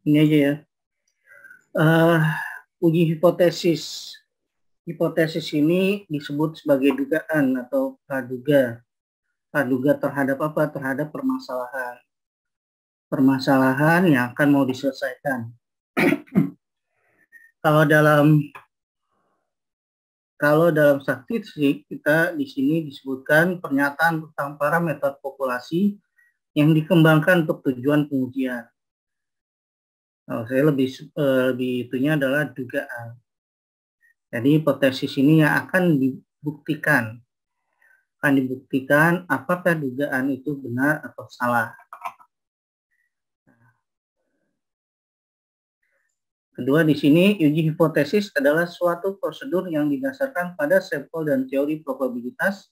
Ini aja ya. Uji hipotesis. Hipotesis ini disebut sebagai dugaan atau praduga. Praduga terhadap apa? Terhadap permasalahan. Permasalahan yang akan mau diselesaikan. Kalau dalam statistik kita di sini disebutkan pernyataan tentang parameter populasi yang dikembangkan untuk tujuan pengujian. Kalau saya lebih itunya adalah dugaan. Jadi hipotesis ini yang akan dibuktikan. Akan dibuktikan apakah dugaan itu benar atau salah. Kedua, di sini uji hipotesis adalah suatu prosedur yang didasarkan pada sampel dan teori probabilitas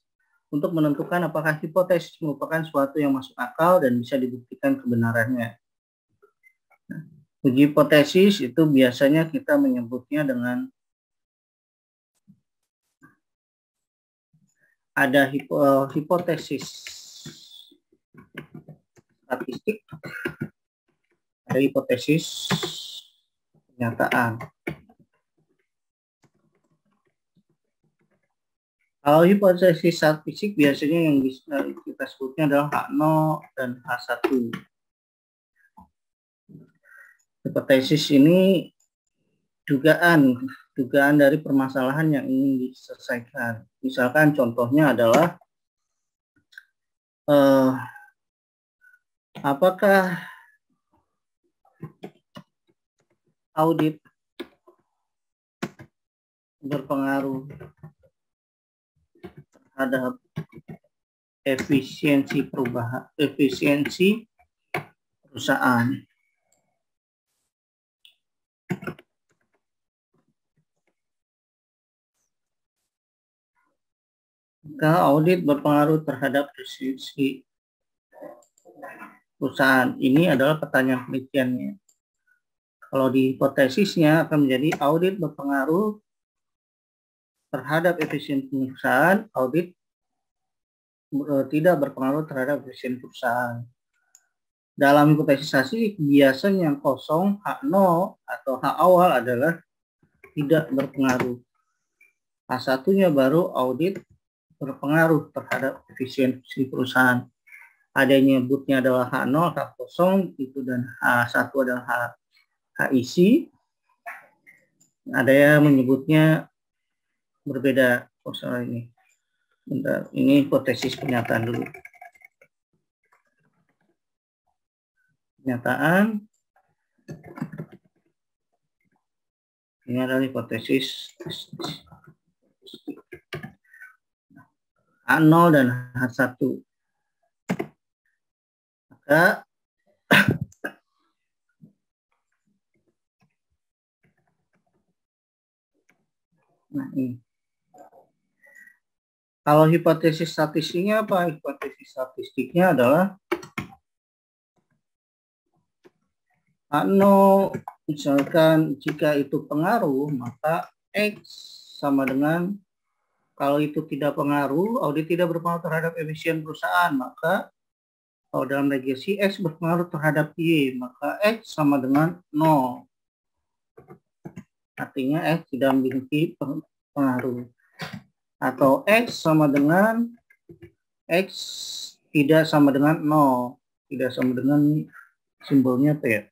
untuk menentukan apakah hipotesis merupakan suatu yang masuk akal dan bisa dibuktikan kebenarannya. Uji hipotesis itu biasanya kita menyebutnya dengan ada hipotesis statistik, ada hipotesis pernyataan. Kalau hipotesis statistik biasanya yang kita sebutnya adalah H0 dan H1. Hipotesis ini dugaan dari permasalahan yang ingin diselesaikan. Misalkan contohnya adalah apakah audit berpengaruh terhadap efisiensi perusahaan. Maka audit berpengaruh terhadap efisiensi perusahaan. Ini adalah pertanyaan penelitiannya. Kalau di hipotesisnya akan menjadi audit berpengaruh terhadap efisiensi perusahaan, audit tidak berpengaruh terhadap efisiensi perusahaan. Dalam hipotesis statistik biasanya yang kosong H0 atau H awal adalah tidak berpengaruh. H1-nya baru audit berpengaruh terhadap efisiensi perusahaan. Ada yang nyebutnya adalah H0, H0 itu, dan H1 adalah H isi. Ada yang menyebutnya berbeda. Ini. Bentar, ini hipotesis pernyataan dulu. Pernyataan. Ini adalah hipotesis H0 dan H1. Maka ini. Kalau hipotesis statistiknya apa? Hipotesis statistiknya adalah H0, misalkan jika itu pengaruh, maka X sama dengan, kalau itu tidak pengaruh, audit tidak berpengaruh terhadap efisien perusahaan, maka kalau dalam regresi X berpengaruh terhadap Y, maka X sama dengan 0. Artinya X tidak memiliki pengaruh. Atau X sama dengan, X tidak sama dengan 0. Tidak sama dengan, simbolnya apa ya?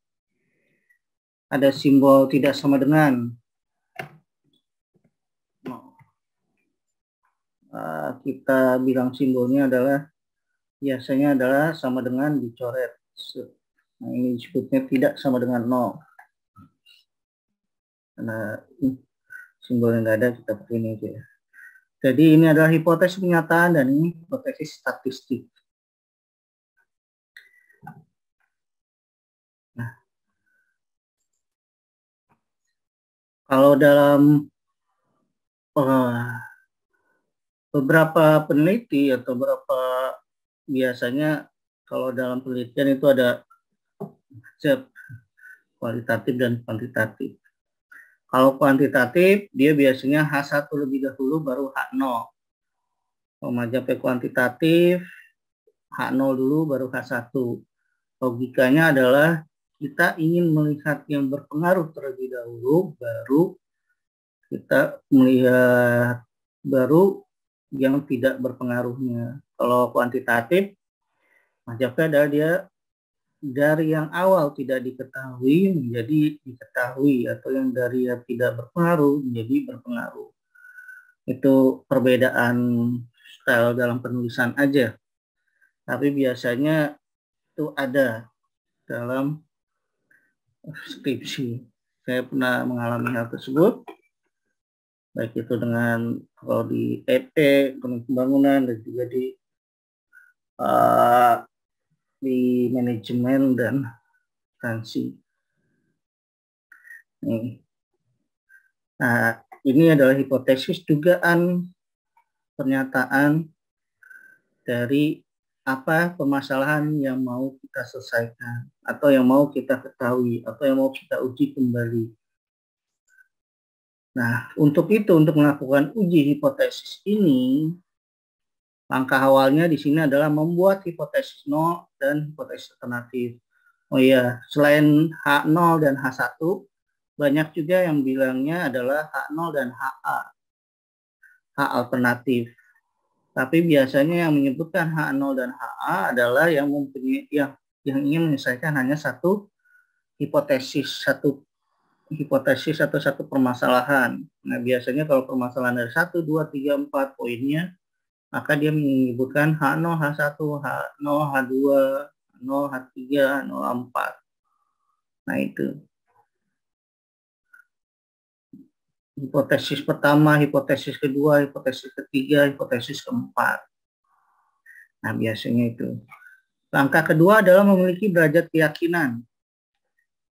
Ada simbol tidak sama dengan. Kita bilang simbolnya adalah, biasanya adalah sama dengan dicoret. Nah, ini disebutnya tidak sama dengan 0. Karena simbolnya nggak ada, kita pakai ini aja ya. Jadi ini adalah hipotesis pernyataan dan ini hipotesis statistik. Nah, kalau dalam beberapa peneliti atau biasanya kalau dalam penelitian itu ada kualitatif dan kuantitatif. Kalau kuantitatif, dia biasanya H1 lebih dahulu baru H0. Kalau Majapai kuantitatif, H0 dulu baru H1. Logikanya adalah kita ingin melihat yang berpengaruh terlebih dahulu, baru kita melihat baru yang tidak berpengaruhnya. Kalau kuantitatif, macamnya adalah dia dari yang awal tidak diketahui menjadi diketahui, atau yang dari yang tidak berpengaruh menjadi berpengaruh. Itu perbedaan style dalam penulisan aja. Tapi biasanya itu ada dalam skripsi. Saya pernah mengalami hal tersebut, baik itu dengan kalau di EP, ekonomi pembangunan, dan juga di manajemen dan akuntansi. Nah, ini adalah hipotesis dugaan pernyataan dari apa permasalahan yang mau kita selesaikan, atau yang mau kita ketahui, atau yang mau kita uji kembali. Nah, untuk itu, untuk melakukan uji hipotesis ini, langkah awalnya di sini adalah membuat hipotesis 0 dan hipotesis alternatif. Oh iya, selain H0 dan H1, banyak juga yang bilangnya adalah H0 dan HA, H alternatif. Tapi biasanya yang menyebutkan H0 dan HA adalah yang mempunyai yang ingin menyelesaikan hanya satu hipotesis atau satu permasalahan. Nah, biasanya kalau permasalahan dari 1, 2, 3, 4 poinnya, maka dia menyebutkan H0, H1, H0, H2, H0, H3, H0, H4. Nah, itu. Hipotesis pertama, hipotesis kedua, hipotesis ketiga, hipotesis keempat. Nah, biasanya itu. Langkah kedua adalah memiliki derajat keyakinan.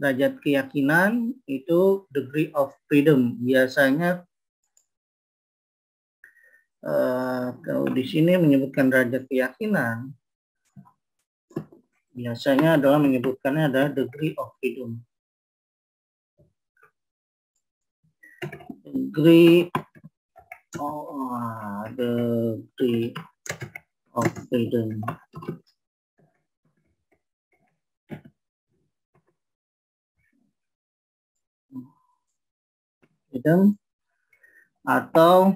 Derajat keyakinan itu degree of freedom. Biasanya kalau di sini menyebutkan derajat keyakinan, biasanya adalah menyebutkannya adalah degree of freedom. Degree of freedom. Atau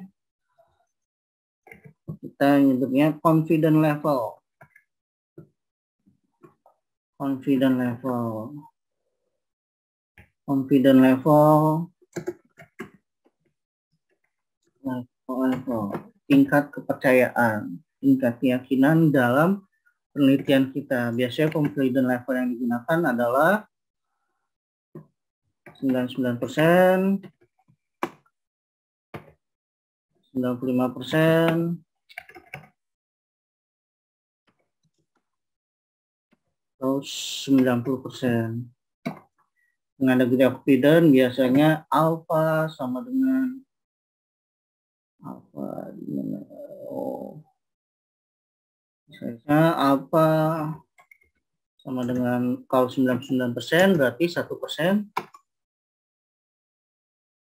kita nyebutnya confident level. Confident level. Confident level. Tingkat kepercayaan, tingkat keyakinan dalam penelitian kita. Biasanya confident level yang digunakan adalah 99%, 95%, atau 90%. Dengan degree of freedom biasanya alpha sama dengan misalnya alpha sama dengan, kalau 99% berarti 1%.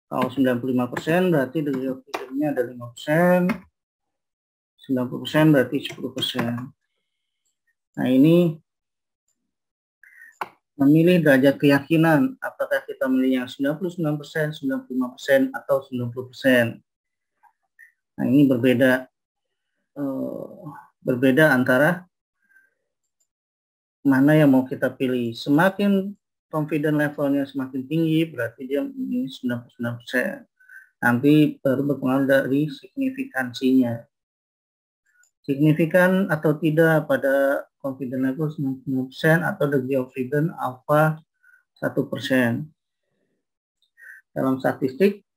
Kalau 95% berarti degree of freedom-nya ada 5%. 90% berarti 10%. Nah, ini memilih derajat keyakinan, apakah kita memilih yang 99%, 95%, atau 90%. Nah, ini berbeda antara mana yang mau kita pilih. Semakin confident levelnya semakin tinggi, berarti dia memilih 99%. Nanti baru berpengaruh dari signifikansinya. Signifikan atau tidak pada confident level 99% atau degree of freedom alpha 1%. Dalam statistik,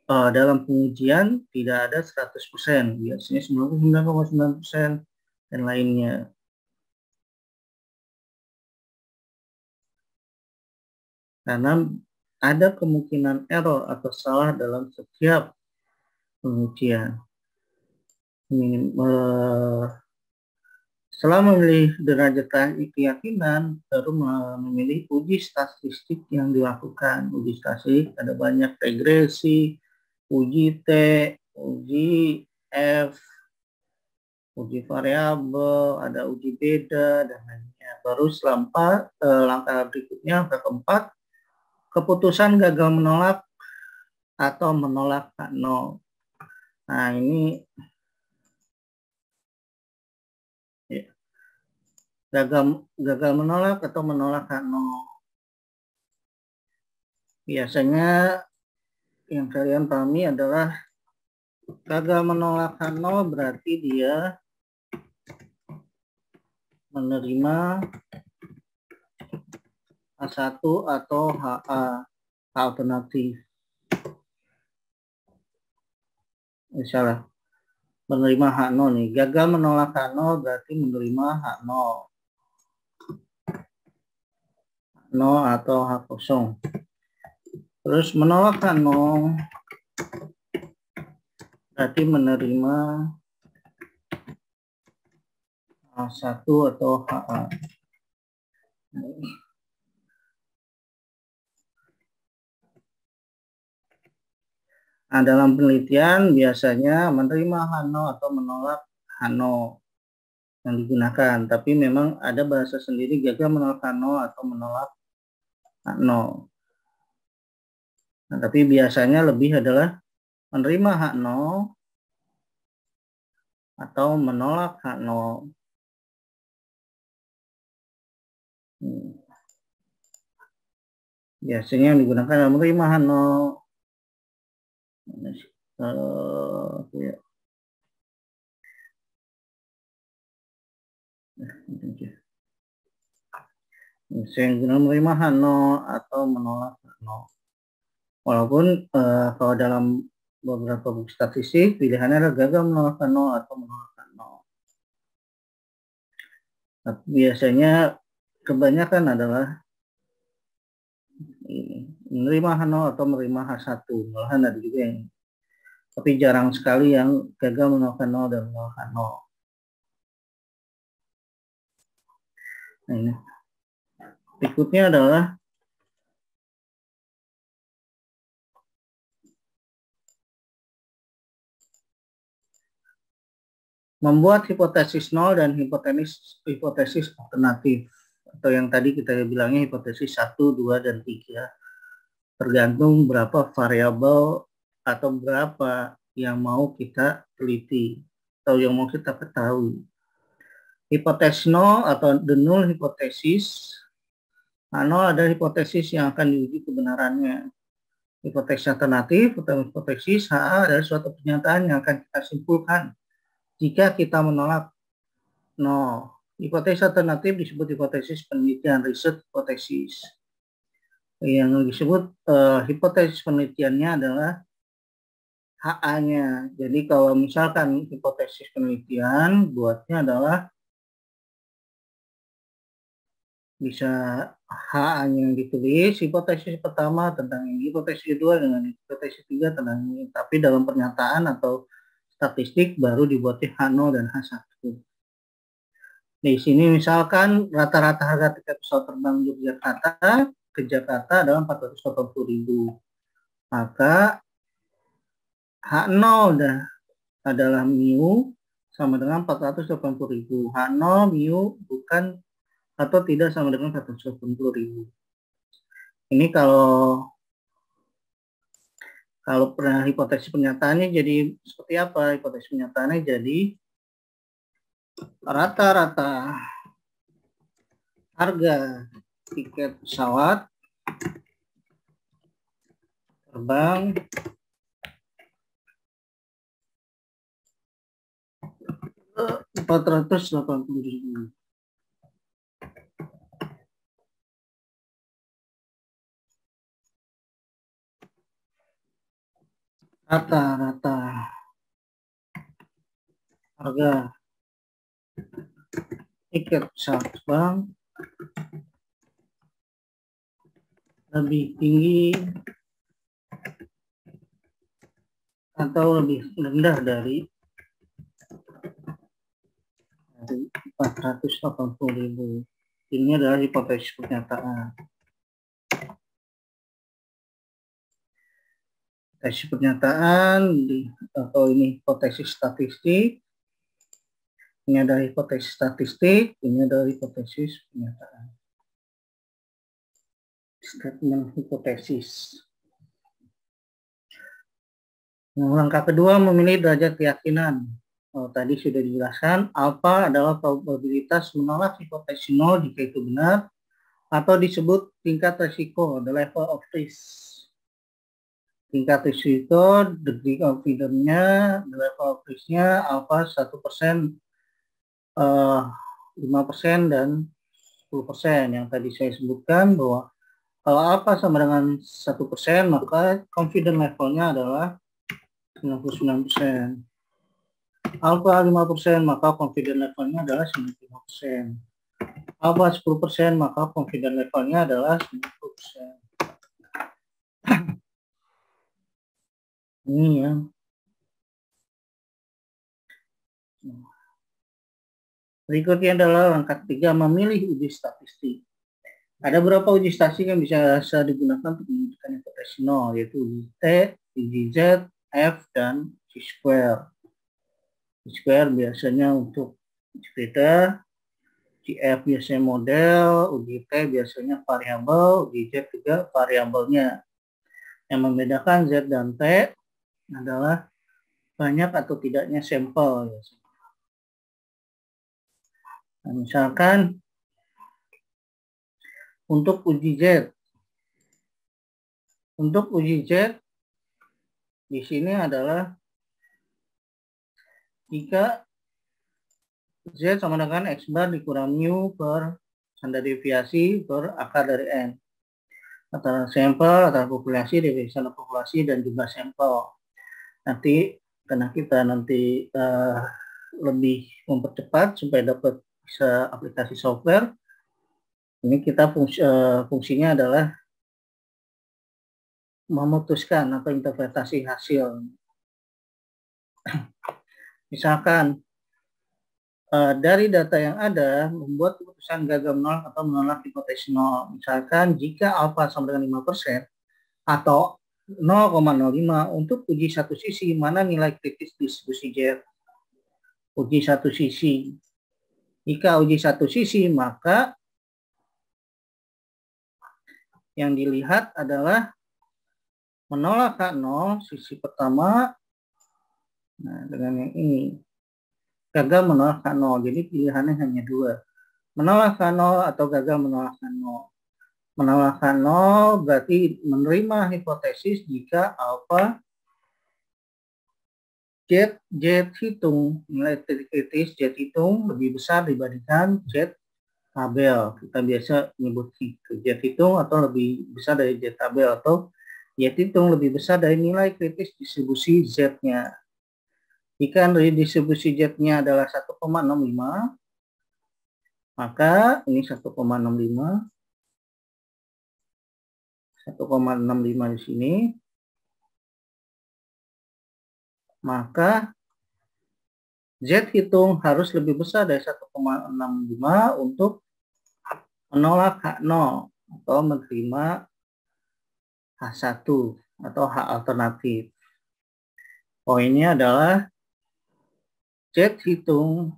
dalam pengujian tidak ada 100%, biasanya 99,9% dan lainnya. Karena ada kemungkinan error atau salah dalam setiap pengujian. Setelah memilih derajat keyakinan, baru memilih uji statistik yang dilakukan. Uji statistik ada banyak, regresi, uji T, uji F, uji variabel, ada uji beda, dan lainnya. Baru langkah berikutnya, langkah keempat, keputusan gagal menolak atau menolak H0. Nah, ini ya, gagal menolak atau menolak H0. Biasanya yang kalian pahami adalah gagal menolak H0 berarti dia menerima H1 atau HA alternatif. Misalnya menerima H0 nih. Gagal menolak H0 berarti menerima H0. H0 atau H0. Terus menolak H0 berarti menerima H1 atau HA. Nah, dalam penelitian biasanya menerima H0 atau menolak H0 yang digunakan. Tapi memang ada bahasa sendiri gagal menolak H0 atau menolak H0. Nah, tapi biasanya lebih adalah menerima H0 atau menolak H0. Biasanya yang digunakan adalah menerima H0. Misalnya menerima H0 atau menolak H0. Walaupun kalau dalam beberapa buku statistik pilihannya adalah gagal menolak H0 atau menolak H0. Tapi biasanya kebanyakan adalah menerima H0 atau menerima H1. Malahan ada juga yang, tapi jarang sekali yang gagal menolak H0 dan menolak H0. Nah, ini. Berikutnya adalah membuat hipotesis nol dan hipotesis alternatif, atau yang tadi kita bilangnya hipotesis 1, 2, dan 3. Tergantung berapa variabel atau berapa yang mau kita teliti atau yang mau kita ketahui. Hipotesis nol atau the null hipotesis. Nol adalah hipotesis yang akan diuji kebenarannya. Hipotesis alternatif atau hipotesis HA adalah suatu pernyataan yang akan kita simpulkan jika kita menolak nol. Hipotesis alternatif disebut hipotesis penelitian, riset hipotesis. Yang disebut hipotesis penelitiannya adalah HA-nya. Jadi kalau misalkan hipotesis penelitian buatnya adalah bisa HA-nya yang ditulis, hipotesis pertama tentang ini, hipotesis kedua dengan hipotesis ketiga tentang ini. Tapi dalam pernyataan atau statistik baru dibuatnya H0 dan H1. Di sini misalkan rata-rata harga tiket pesawat terbang Yogyakarta ke Jakarta adalah 480.000. Maka H0 adalah mu sama dengan 480.000. H0 mu bukan atau tidak sama dengan 480.000. Ini kalau pernah hipotesis pernyataannya jadi seperti apa? Hipotesis pernyataannya jadi rata-rata harga tiket pesawat terbang Rp480.000. Rata-rata harga tiket pesawat terbang lebih tinggi atau lebih rendah dari 480.000. Ini adalah hipotesis pernyataan. Hipotesis pernyataan atau ini hipotesis statistik Ini adalah hipotesis statistik, ini adalah hipotesis pernyataan. Statement hipotesis. Langkah kedua, memilih derajat keyakinan. Tadi sudah dijelaskan, alfa adalah probabilitas menolak hipotesis nol jika itu benar, atau disebut tingkat risiko, the level of risk. Tingkat risiko, degree confidence-nya, the level of risk-nya, alfa 1%, 5%, dan 10%. Yang tadi saya sebutkan bahwa kalau alfa sama dengan 1%, maka confidence level-nya adalah 99%. Alfa 5%, maka confidence level-nya adalah 95%. Alfa 10%, maka confidence level-nya adalah 90%. Ini ya. Berikutnya adalah langkah ketiga, memilih uji statistik. Ada beberapa uji statistik yang bisa digunakan untuk menunjukkan hipotesis nol, yaitu uji T, uji Z, F, dan Chi-square. Chi-square biasanya untuk uji beta, uji F biasanya model, uji T biasanya variabel, uji Z juga variabelnya. Yang membedakan Z dan T adalah banyak atau tidaknya sampel. Nah, misalkan untuk uji Z, di sini adalah jika Z sama dengan X bar dikurang mu per standar deviasi per akar dari N. Antara sampel, antara populasi, deviasi standar populasi, dan jumlah sampel. Nanti, karena kita nanti lebih mempercepat supaya dapat bisa aplikasi software, ini kita fungsinya adalah memutuskan atau interpretasi hasil. Misalkan dari data yang ada membuat keputusan gagal menolak atau menolak hipotesis nol. Misalkan jika alfa sama dengan 5% atau 0,05 untuk uji satu sisi, mana nilai kritis distribusi Z? Uji satu sisi. Jika uji satu sisi, maka yang dilihat adalah menolak H0 sisi pertama. Nah, dengan yang ini gagal menolak H0. Jadi pilihannya hanya dua. Menolak H0 atau gagal menolak H0. Menolak H0 berarti menerima hipotesis jika alfa Z hitung, nilai kritis Z hitung lebih besar dibandingkan Z tabel. Kita biasa menyebut Z hitung atau lebih besar dari Z tabel, atau Z hitung lebih besar dari nilai kritis distribusi Z-nya. Jika dari distribusi Z-nya adalah 1,65, maka ini 1,65 di sini, maka Z hitung harus lebih besar dari 1,65 untuk menolak H0 atau menerima H1 atau H alternatif. Poinnya adalah Z hitung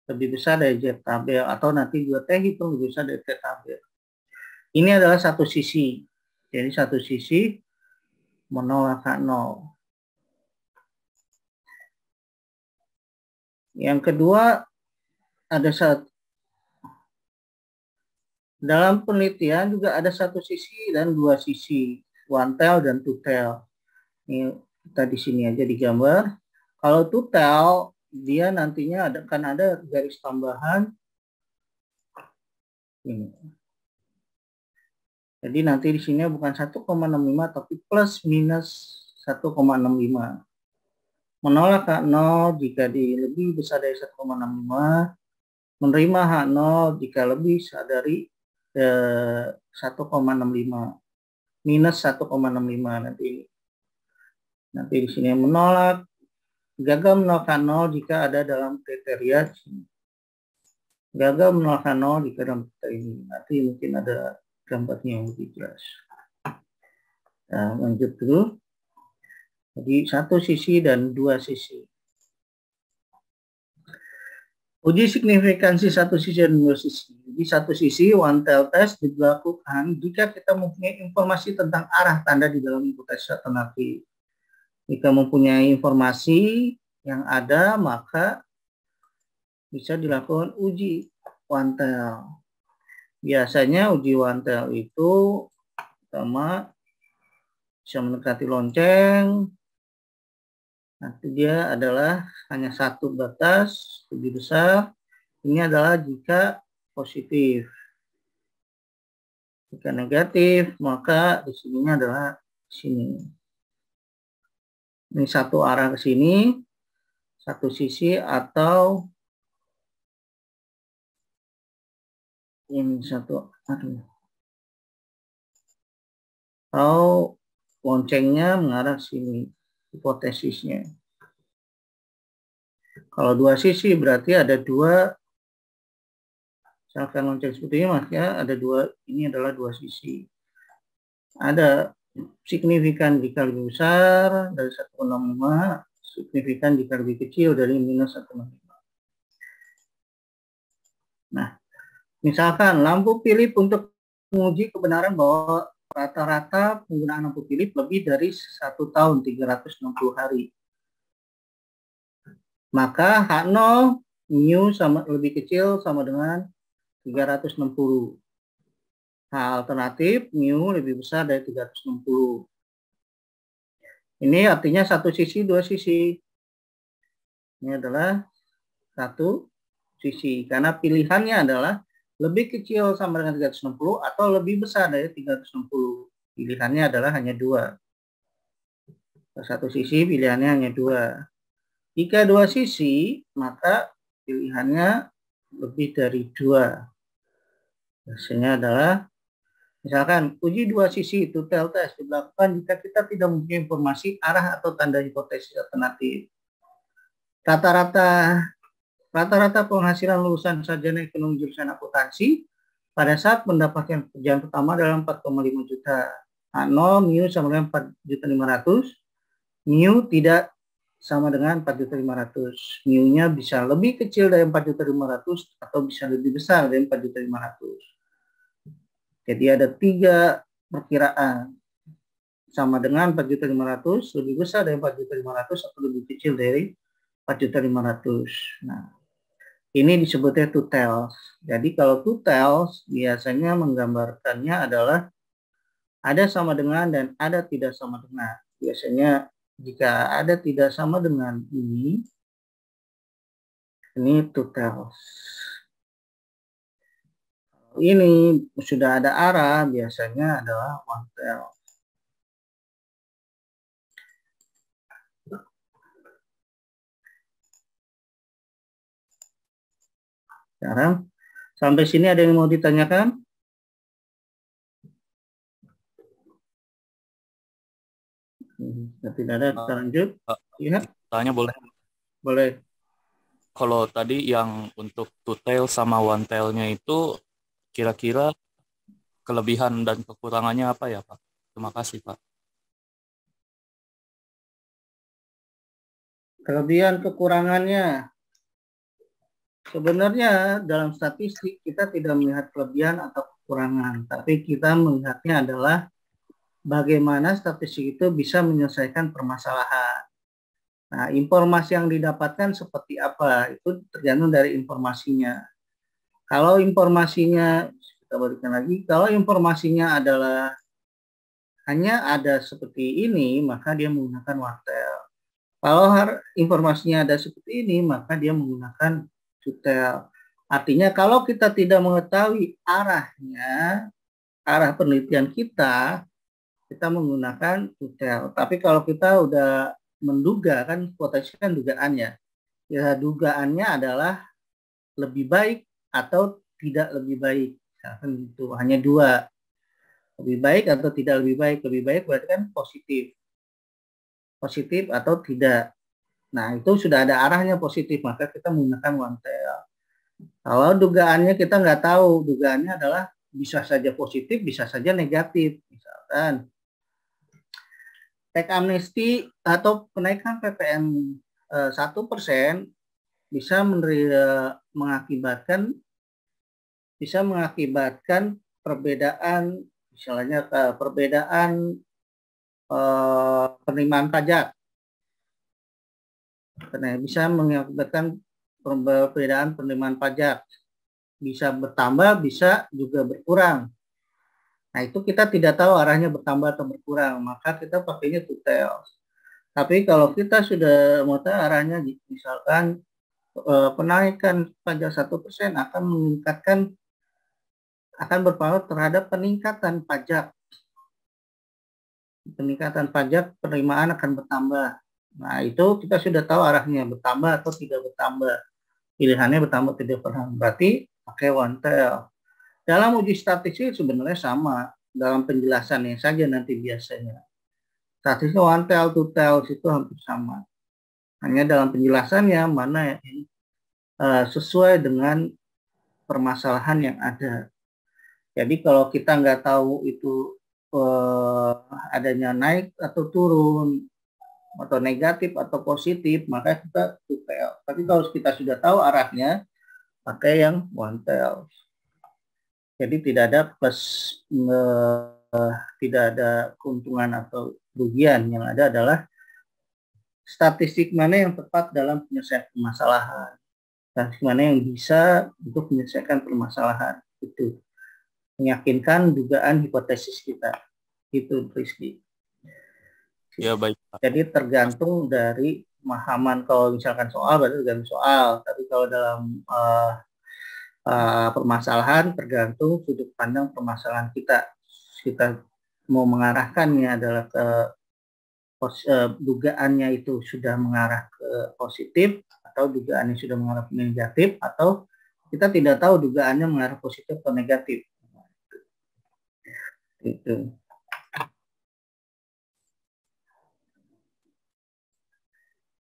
lebih besar dari Z tabel, atau nanti juga T hitung lebih besar dari T tabel. Ini adalah satu sisi. Jadi satu sisi menolak H0. Yang kedua, ada dalam penelitian juga ada satu sisi dan dua sisi, one tail dan two tail. Ini kita di sini aja digambar. Kalau two tail, dia nantinya akan ada garis tambahan ini. Jadi nanti di sini bukan 1,65 tapi plus minus 1,65. Menolak H0 jika lebih besar dari 1,65, menerima H0 jika lebih besar dari 1,65, minus 1,65 nanti. Nanti di sini menolak, gagal menolak H0 jika ada dalam kriteria sini. Gagal menolak H0 jika dalam kriteria ini. Nanti mungkin ada gambarnya yang lebih jelas. Nah, lanjut dulu. Jadi satu sisi dan dua sisi. Uji signifikansi satu sisi dan dua sisi. Di satu sisi, one tail test dilakukan jika kita mempunyai informasi tentang arah tanda di dalam hipotesis alternatif. Jika mempunyai informasi yang ada, maka bisa dilakukan uji one tail. Biasanya uji one tail itu pertama bisa mendekati lonceng. Nanti dia adalah hanya satu batas lebih besar. Ini adalah jika positif. Jika negatif, maka di sininya adalah sini. Ini satu arah ke sini, satu sisi, atau ini satu, atau loncengnya mengarah sini, hipotesisnya. Kalau dua sisi berarti ada dua, misalkan lonceng seperti ini, makanya ada dua, ini adalah dua sisi. Ada signifikan jika lebih besar dari 1,65, signifikan jika lebih kecil dari minus 1,5. Nah, misalkan lampu Philips untuk menguji kebenaran bahwa rata-rata penggunaan lampu Philips lebih dari 1 tahun, 360 hari. Maka H0 mu sama lebih kecil sama dengan 360. H alternatif mu lebih besar dari 360. Ini artinya satu sisi, dua sisi. Ini adalah satu sisi. Karena pilihannya adalah lebih kecil sama dengan 360 atau lebih besar dari 360. Pilihannya adalah hanya dua. Satu sisi pilihannya hanya dua. Jika dua sisi, maka pilihannya lebih dari dua. Hasilnya adalah, misalkan uji dua sisi itu tail test dilakukan jika kita tidak mempunyai informasi arah atau tanda hipotesis alternatif. Rata-rata penghasilan lulusan sarjana ekonomi jurusan akuntansi pada saat mendapatkan pekerjaan pertama dalam 4,5 juta. H0 mu sama dengan 4.500.000. Mu tidak sama dengan 4.500.000. Mu-nya bisa lebih kecil dari 4.500.000 atau bisa lebih besar dari 4.500.000. Jadi ada tiga perkiraan. Sama dengan 4.500.000, lebih besar dari 4.500.000 atau lebih kecil dari 4.500.000. Nah, ini disebutnya two tails. Jadi kalau two tails biasanya menggambarkannya adalah ada sama dengan dan ada tidak sama dengan. Biasanya jika ada tidak sama dengan ini two tails. Ini sudah ada arah, biasanya adalah one tail. Sekarang sampai sini ada yang mau ditanyakan? Tidak ada, kita lanjut. Ya. Tanya boleh? Boleh. Kalau tadi yang untuk two tail sama one tailnya itu kira-kira kelebihan dan kekurangannya apa ya, Pak? Terima kasih, Pak. Kelebihan kekurangannya. Sebenarnya dalam statistik kita tidak melihat kelebihan atau kekurangan, tapi kita melihatnya adalah bagaimana statistik itu bisa menyelesaikan permasalahan. Nah, informasi yang didapatkan seperti apa, itu tergantung dari informasinya. Kalau informasinya, kita berikan lagi, kalau informasinya adalah hanya ada seperti ini, maka dia menggunakan one tail. Kalau informasinya ada seperti ini, maka dia menggunakan two tail. Artinya kalau kita tidak mengetahui arahnya, arah penelitian kita menggunakan two tail. Tapi kalau kita udah menduga, kan hipotesis kan dugaannya. Ya, dugaannya adalah lebih baik atau tidak lebih baik. Misalkan itu hanya dua. Lebih baik atau tidak lebih baik. Lebih baik berarti kan positif. Positif atau tidak. Nah, itu sudah ada arahnya positif, maka kita menggunakan one tail. Kalau dugaannya kita nggak tahu, dugaannya adalah bisa saja positif, bisa saja negatif. Misalkan teks amnesti atau kenaikan PPN 1%, bisa mengakibatkan perbedaan, misalnya perbedaan penerimaan pajak. Karena bisa mengakibatkan perbedaan penerimaan pajak, bisa bertambah, bisa juga berkurang. Nah, itu kita tidak tahu arahnya bertambah atau berkurang, maka kita pakainya detail. Tapi kalau kita sudah mau tahu arahnya, misalkan penaikan pajak 1% akan berpengaruh terhadap peningkatan pajak. Peningkatan pajak, penerimaan akan bertambah. Nah, itu kita sudah tahu arahnya bertambah atau tidak bertambah. Pilihannya bertambah tidak bertambah. Berarti pakai one tail. Dalam uji statistik sebenarnya sama, dalam penjelasannya saja nanti biasanya. Statistik one tail, two tail itu hampir sama. Hanya dalam penjelasannya mana yang sesuai dengan permasalahan yang ada. Jadi kalau kita nggak tahu itu adanya naik atau turun, atau negatif atau positif, maka kita two tail. Tapi kalau kita sudah tahu arahnya, pakai yang one tail. Jadi tidak ada plus, tidak ada keuntungan atau kerugian. Yang ada adalah statistik mana yang tepat dalam penyelesaian permasalahan. Statistik mana yang bisa untuk menyelesaikan permasalahan. Itu meyakinkan dugaan hipotesis kita. Itu Rizky. Ya, baik, Pak. Jadi tergantung dari pemahaman. Kalau misalkan soal berarti tergantung soal. Tapi kalau dalam permasalahan tergantung sudut pandang permasalahan kita. Kita mau mengarahkannya adalah ke dugaannya itu sudah mengarah ke positif atau dugaannya sudah mengarah ke negatif, atau kita tidak tahu dugaannya mengarah positif atau negatif. Itu.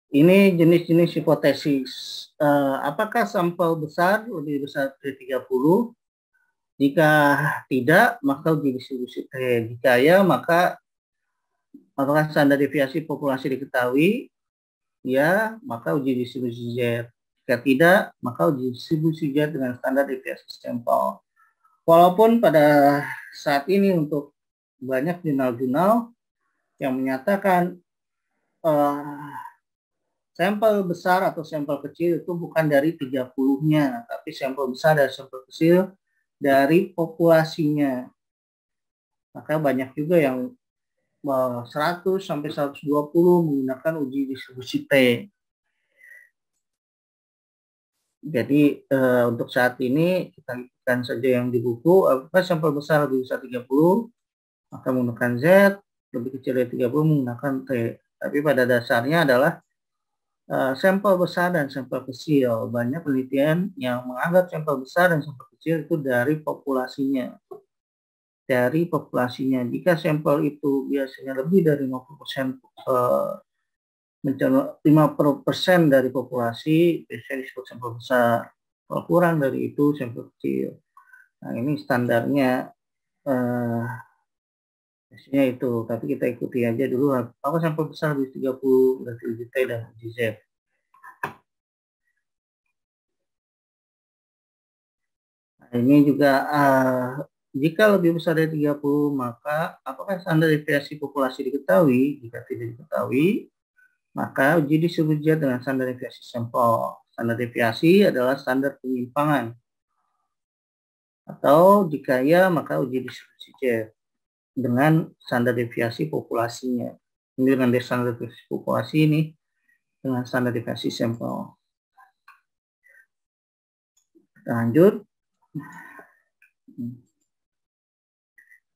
Ini jenis-jenis hipotesis. Apakah sampel besar lebih besar dari 30? Jika tidak, maka uji distribusi T. Jika ya, maka apakah standar deviasi populasi diketahui? Ya, maka uji distribusi Z. Jika tidak, maka uji distribusi Z dengan standar deviasi sampel. Walaupun pada saat ini untuk banyak jurnal-jurnal yang menyatakan sampel besar atau sampel kecil itu bukan dari 30-nya, tapi sampel besar dan sampel kecil dari populasinya. Maka banyak juga yang 100 sampai 120 menggunakan uji distribusi T. Jadi untuk saat ini kita ikutkan saja yang di buku. Apakah sampel besar lebih besar 30, maka menggunakan Z, lebih kecil dari 30 menggunakan T. Tapi pada dasarnya adalah sampel besar dan sampel kecil. Banyak penelitian yang menganggap sampel besar dan sampel kecil itu dari populasinya. Dari populasinya. Jika sampel itu biasanya lebih dari 50%, 50% dari populasi, biasanya disebut sampel besar. Kalau kurang dari itu, sampel kecil. Nah, ini standarnya biasanya itu. Tapi kita ikuti aja dulu. Apa sampel besar lebih 30, berarti uji T dan uji Z. Nah, ini juga jika lebih besar dari 30, maka apakah standar deviasi populasi diketahui? Jika tidak diketahui, maka uji distribusi Z dengan standar deviasi sampel. Standar deviasi adalah standar penyimpangan. Atau jika ya, maka uji distribusi Z dengan standar deviasi populasinya. Ini dengan standar deviasi populasi ini dengan standar deviasi sampel. Kita lanjut.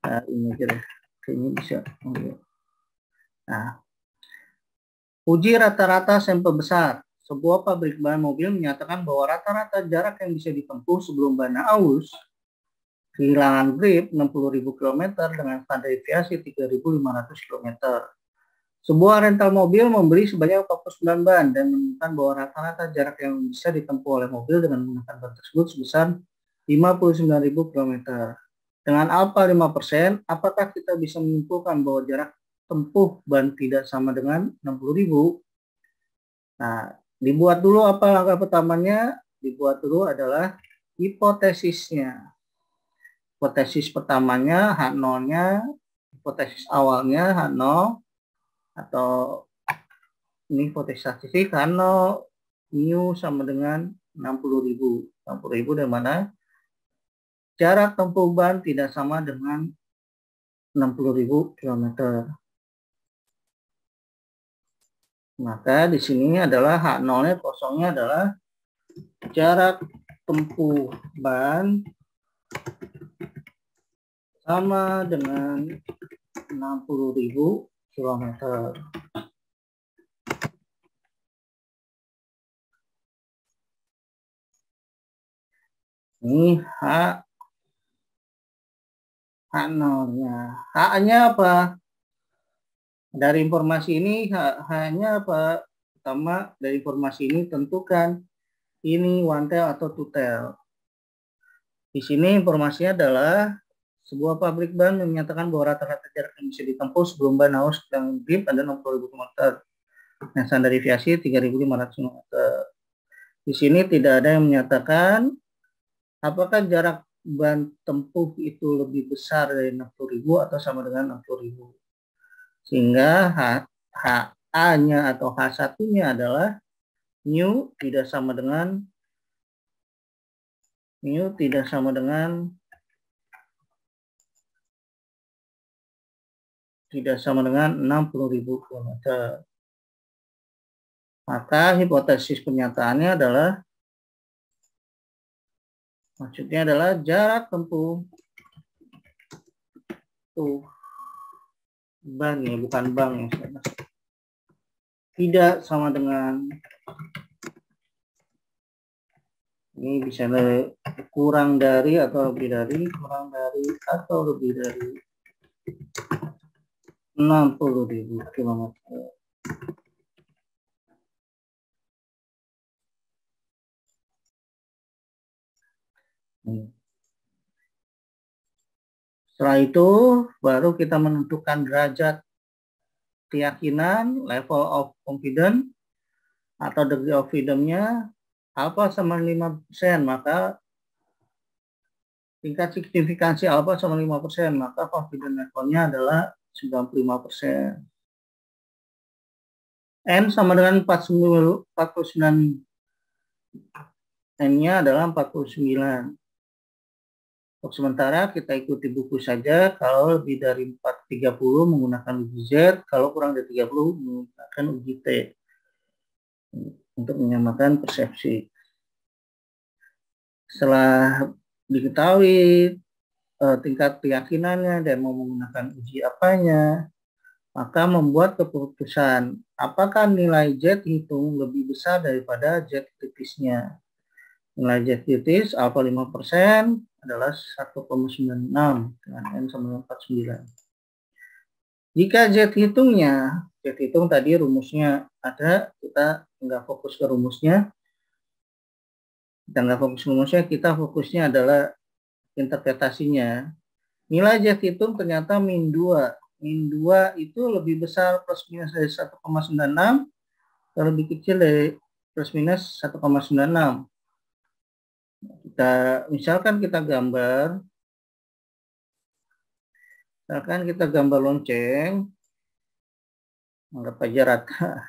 Ini aja deh. Kayaknya bisa. Nah, uji rata-rata sampel besar. Sebuah pabrik ban mobil menyatakan bahwa rata-rata jarak yang bisa ditempuh sebelum bannya aus kehilangan grip 60.000 km dengan standar deviasi 3.500 km. Sebuah rental mobil membeli sebanyak 49 ban dan menemukan bahwa rata-rata jarak yang bisa ditempuh oleh mobil dengan menggunakan ban tersebut sebesar 59.000 km. Dengan alfa 5%, apakah kita bisa menyimpulkan bahwa jarak tempuh ban tidak sama dengan 60.000? Nah, Dibuat dulu apa langkah pertamanya? Dibuat dulu adalah hipotesisnya. Hipotesis pertamanya H0-nya, hipotesis awalnya H0, atau ini hipotesis statistik H0 mu sama dengan 60.000. 60.000 dari mana? Jarak tempuh ban tidak sama dengan 60.000 km. Maka di sini adalah H0-nya kosongnya adalah jarak tempuh ban sama dengan 60.000 km. Ini H0-nya. H-nya apa? Dari informasi ini H-nya apa? Pertama, dari informasi ini tentukan ini one tail atau two tail. Di sini informasinya adalah sebuah pabrik ban menyatakan bahwa rata-rata jarak yang bisa ditempuh sebelum ban haus yang grip ada 60.000 km. Nah, standar deviasi 3.500 km. Di sini tidak ada yang menyatakan apakah jarak ban tempuh itu lebih besar dari 60.000 atau sama dengan 60.000. Sehingga HA-nya atau H1-nya adalah mu tidak sama dengan 60.000 km. Maka hipotesis pernyataannya adalah maksudnya adalah jarak tempuh ban ya, bukan bank ya, tidak sama dengan, ini bisa kurang dari atau lebih dari 60.000 km. Setelah itu baru kita menentukan derajat keyakinan, level of confidence atau degree of freedom-nya alpha sama 5%, maka tingkat signifikansi alpha sama 5%, maka confidence level-nya adalah 95%. N sama dengan 49. N-nya adalah 49. Untuk sementara kita ikuti buku saja, kalau lebih dari 430 menggunakan uji Z, kalau kurang dari 30 menggunakan uji T untuk menyamakan persepsi. Setelah diketahui tingkat keyakinannya dan mau menggunakan uji apanya, maka membuat keputusan apakah nilai Z hitung lebih besar daripada Z kritisnya. Nilai Z kritis alpha 5% adalah 1,96 dengan N sama dengan 49. Jika Z hitung tadi rumusnya ada, kita nggak fokus ke rumusnya. Kita fokusnya adalah interpretasinya. Nilai Z hitung ternyata min 2. Min 2 itu lebih besar plus minus dari 1,96 atau lebih kecil dari plus minus 1,96. Misalkan kita gambar lonceng, anggap aja rata.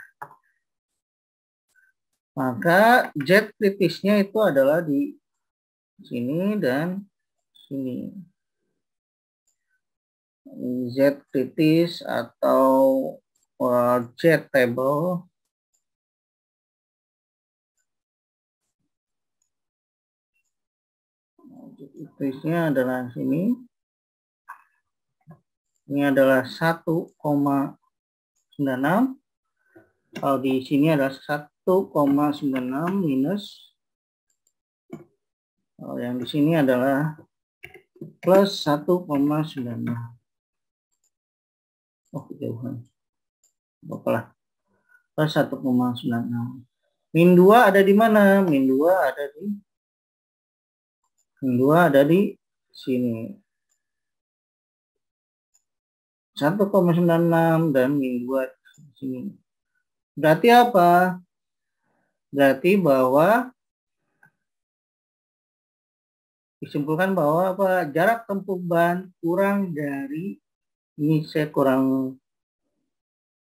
Maka Z kritisnya itu adalah di sini dan sini. Z kritis atau Z table kritisnya adalah sini. Ini adalah 1,96. Kalau di sini adalah 1,96 minus. Kalau yang di sini adalah plus 1,96. Oh, kejauhan. Apalah. Plus 1,96. Min 2 ada di mana? Min 2 ada di sini. 1,96 dan min 2 di sini. Berarti apa? Berarti bahwa disimpulkan bahwa jarak tempuh ban kurang dari, ini saya kurang,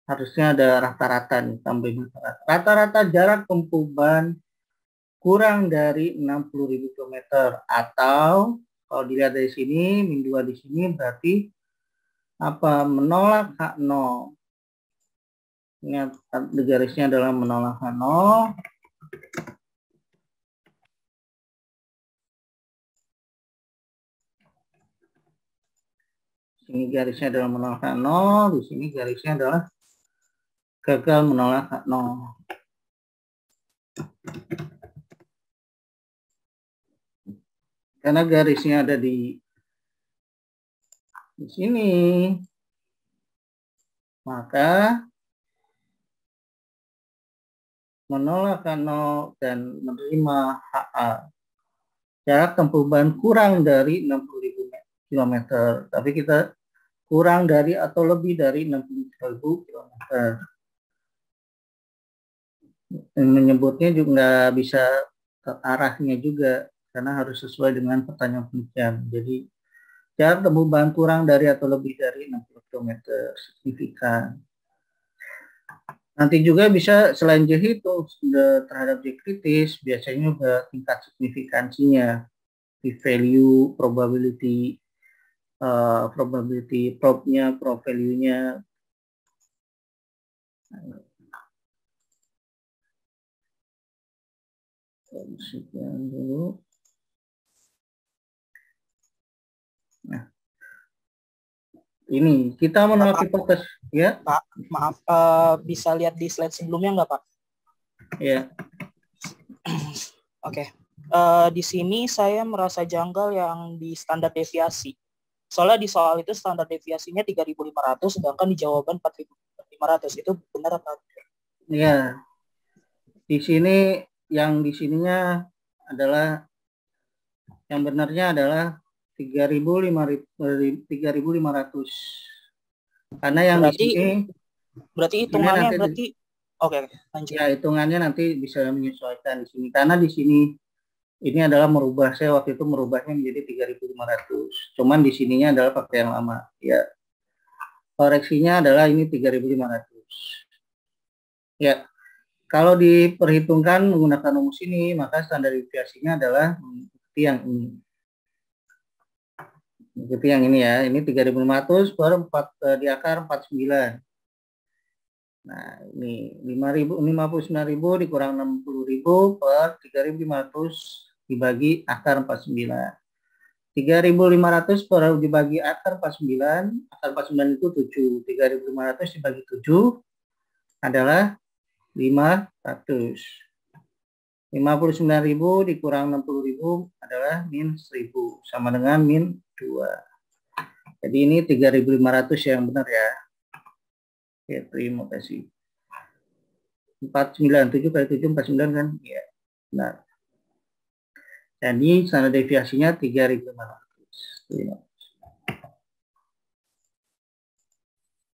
harusnya ada rata-rata nih, tambahin rata-rata. Rata-rata jarak tempuh ban kurang dari 60.000 km, atau kalau dilihat dari sini, min 2 di sini berarti menolak H0. Ingat, garisnya adalah menolak H0. Sini garisnya adalah menolak H0, di sini garisnya adalah gagal menolak H0. Karena garisnya ada di sini, maka menolak H0 dan menerima HA. Jarak tempuh ban kurang dari 60.000 km, tapi kita kurang dari atau lebih dari 60.000 km. Menyebutnya juga nggak bisa ke arahnya juga, karena harus sesuai dengan pertanyaan penelitian. Jadi jarak tempuh ban kurang dari atau lebih dari 60 km signifikan. Nanti juga bisa selain J hitung terhadap J kritis, biasanya juga tingkat signifikansinya, p-value, probability probe-nya, probe value-nya. Sekian dulu. Nah, ini kita menolak hipotesis, ya. Pak, maaf, bisa lihat di slide sebelumnya nggak, Pak? Ya. Oke. Di sini saya merasa janggal yang di standar deviasi. Soalnya di soal itu standar deviasinya 3.500, sedangkan di jawaban 4.500. Itu benar apa? Ya. Di sini, yang di sininya adalah, yang benarnya adalah 3.500. Karena yang berarti, di sini, berarti hitungannya berarti oke, lanjut. Ya, hitungannya nanti bisa menyesuaikan di sini. Karena di sini ini adalah merubah, saya waktu itu merubahnya menjadi 3.500. Cuman di sininya adalah pakai yang lama. Ya. Koreksinya adalah ini 3.500. Ya. Kalau diperhitungkan menggunakan rumus ini, maka standar deviasinya adalah seperti yang ini. Seperti yang ini ya. Ini 3.500 per 4 di akar 49. Nah, ini 59.000 dikurang 60.000 per 3.500 dibagi akar 49. 3.500 per dibagi akar 49, akar 49 itu 7. 3.500 dibagi 7 adalah 500. 59.000 dikurang 60.000 adalah min 1.000, sama dengan min 2. Jadi ini 3.500 yang benar ya. Oke, terima kasih. 497 kali 7, 49 kan? Ya, benar. Jadi standar deviasinya 3.500.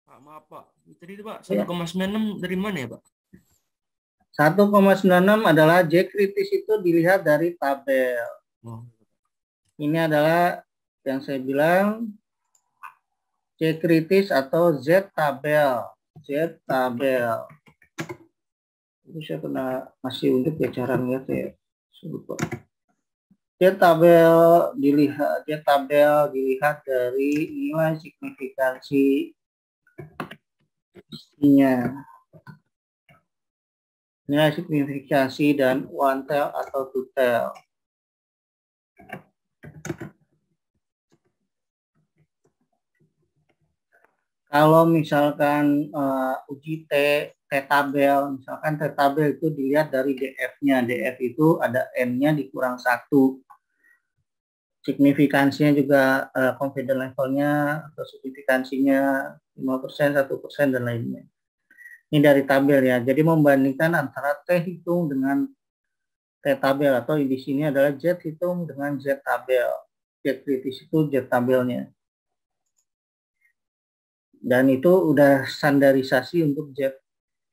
Pak, maaf Pak. Tadi itu Pak, 1,96 dari mana ya Pak? 1,96 adalah J kritis itu dilihat dari tabel. Ini adalah yang saya bilang J kritis atau Z tabel. Z tabel. Itu saya pernah masih untuk ya cara lihat ya. Lupa. J tabel dilihat dari nilai signifikansinya. Nilai signifikansi dan one tail atau two tail. Kalau misalkan uji T-tabel, misalkan T-tabel itu dilihat dari DF-nya. DF itu ada N-nya dikurang 1. Signifikansinya juga confidence levelnya atau signifikansinya 5%, 1%, dan lainnya. Ini dari tabel ya. Jadi membandingkan antara T hitung dengan T-tabel, atau di sini adalah Z hitung dengan Z-tabel. Z kritis itu Z-tabelnya. Dan itu udah standarisasi untuk Z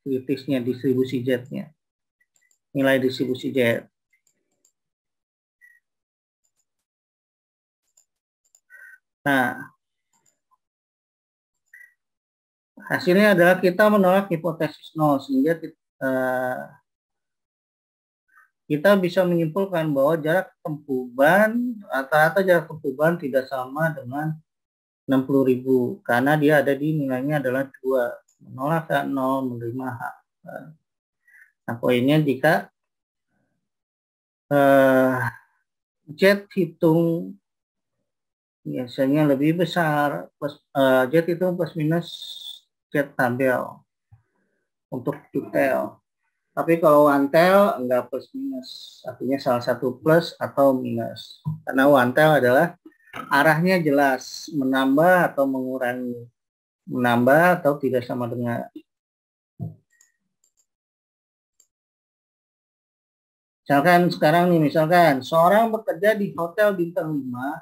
kritisnya, distribusi Z-nya. nilai distribusi Z. Nah, hasilnya adalah kita menolak hipotesis nol, sehingga kita bisa menyimpulkan bahwa jarak tempuh ban, rata-rata jarak tempuh ban tidak sama dengan 60.000, karena dia ada di nilainya adalah 2, menolak H0, menerima H. Nah, poinnya jika Z hitung biasanya lebih besar, Z hitung plus minus Z tabel untuk detail. Tapi kalau one tail enggak plus minus, artinya salah satu plus atau minus. Karena one tail adalah arahnya jelas, menambah atau mengurangi, menambah atau tidak sama dengan. Misalkan sekarang nih, misalkan seorang bekerja di hotel bintang 5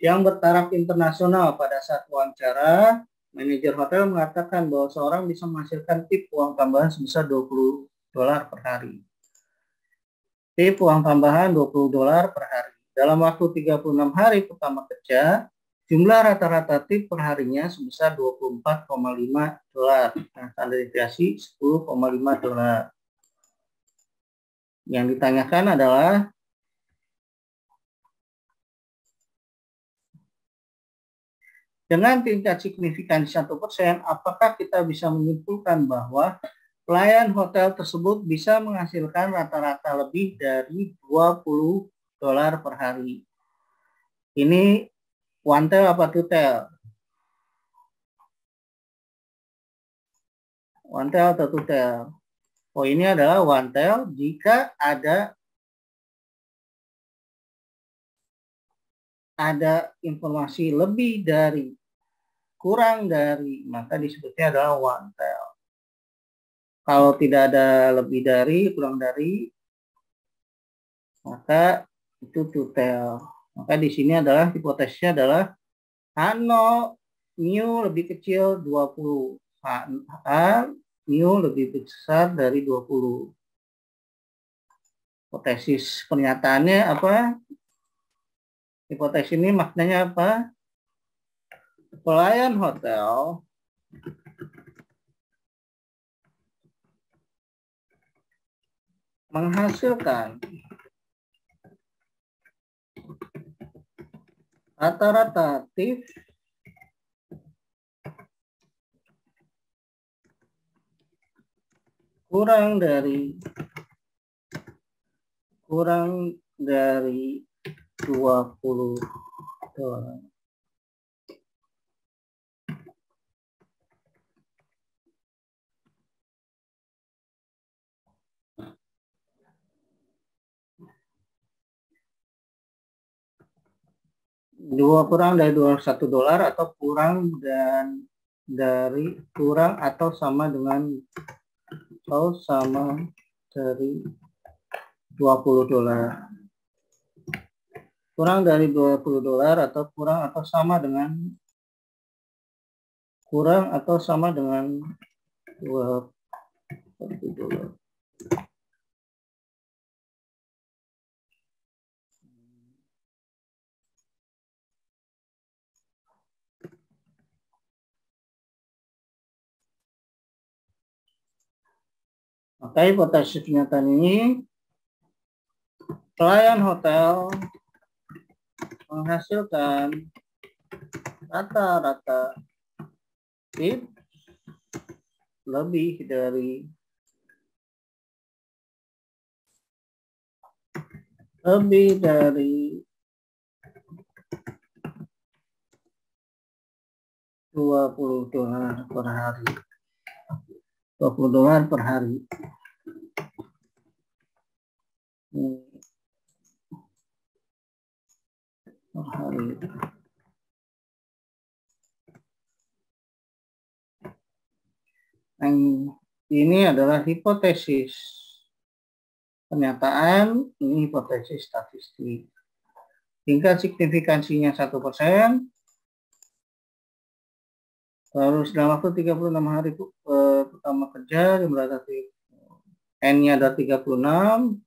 yang bertaraf internasional. Pada saat wawancara, manajer hotel mengatakan bahwa seorang bisa menghasilkan tip uang tambahan sebesar $20 per hari. Tip uang tambahan $20 per hari. Dalam waktu 36 hari pertama kerja, jumlah rata-rata tip per harinya sebesar $24,5. Nah, standar deviasi $10,5. Yang ditanyakan adalah dengan tingkat signifikansi 1%, apakah kita bisa menyimpulkan bahwa pelayan hotel tersebut bisa menghasilkan rata-rata lebih dari $20 per hari. Ini one tail apa two tail? One tail atau two tail? Oh, ini adalah one tail jika ada informasi lebih dari, kurang dari, maka disebutnya adalah one tail. Kalau tidak ada lebih dari, kurang dari, maka itu two tail. Maka di sini adalah hipotesisnya adalah H0 mu lebih kecil 20, H mu lebih besar dari 20. Hipotesis pernyataannya apa? Hipotesis ini maknanya apa? Pelayan hotel menghasilkan rata-rata tip kurang dari $20. Kurang dari $1 atau kurang atau sama dengan dari $20. Kurang dari $20 atau kurang atau sama dengan $20. Maka hipotesis pernyataan ini, pelayan hotel menghasilkan rata-rata tip lebih dari $20 per hari. $20 per hari. Per hari. Ini adalah hipotesis pernyataan, ini hipotesis statistik. Tingkat signifikansinya 1%. Terus dalam waktu 36 hari pertama kerja, jumlah tip N-nya adalah 36,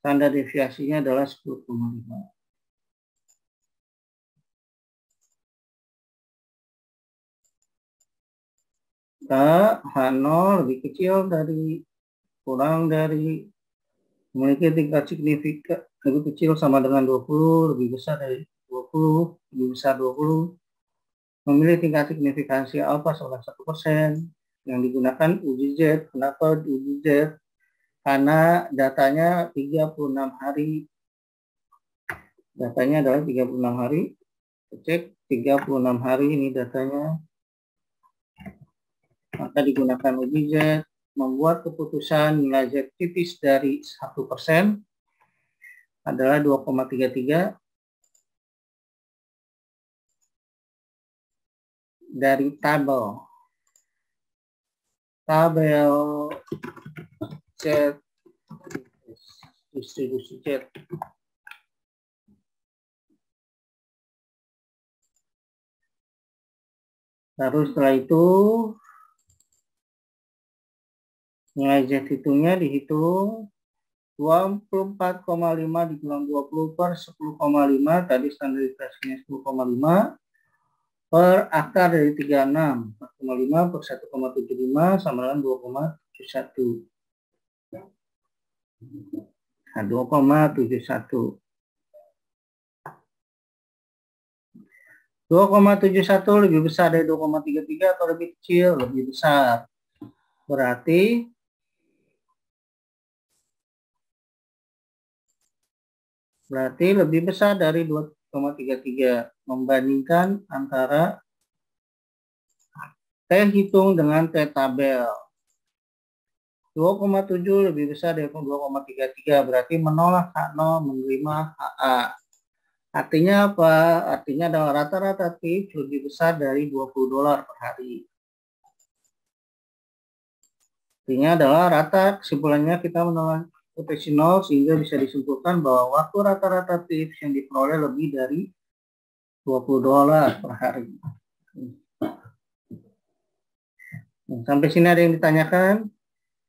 standar deviasinya adalah 10,5. H0 lebih kecil dari, kurang dari, memiliki tingkat signifikan lebih kecil sama dengan 20, lebih besar dari 20, lebih besar 20, memiliki tingkat signifikansi alfa sama 1%. Yang digunakan uji Z. Kenapa uji Z? Karena datanya 36 hari. Datanya adalah 36 hari. Cek 36 hari ini datanya. Maka digunakan uji Z, membuat keputusan nilai Z tipis dari 1% adalah 2,33 dari tabel Z distribusi Z. Lalu setelah itu nilai Z hitungnya dihitung 24,5 dikulang 20 per 10,5, tadi standarisasinya 10,5 per akar dari 36, 4,5 per 1,75 sama dengan 2,71. Nah, 2,71. 2,71 lebih besar dari 2,33 atau lebih kecil? Lebih besar. Berarti lebih besar dari 2,33, membandingkan antara T hitung dengan T tabel. 2,7 lebih besar dari 2,33, berarti menolak H0, menerima HA. Artinya apa? Artinya adalah rata-rata tips lebih besar dari $20 per hari. Artinya adalah rata, kesimpulannya kita menolak potensi 0, sehingga bisa disimpulkan bahwa waktu rata-rata tips yang diperoleh lebih dari $20 per hari. Sampai sini ada yang ditanyakan?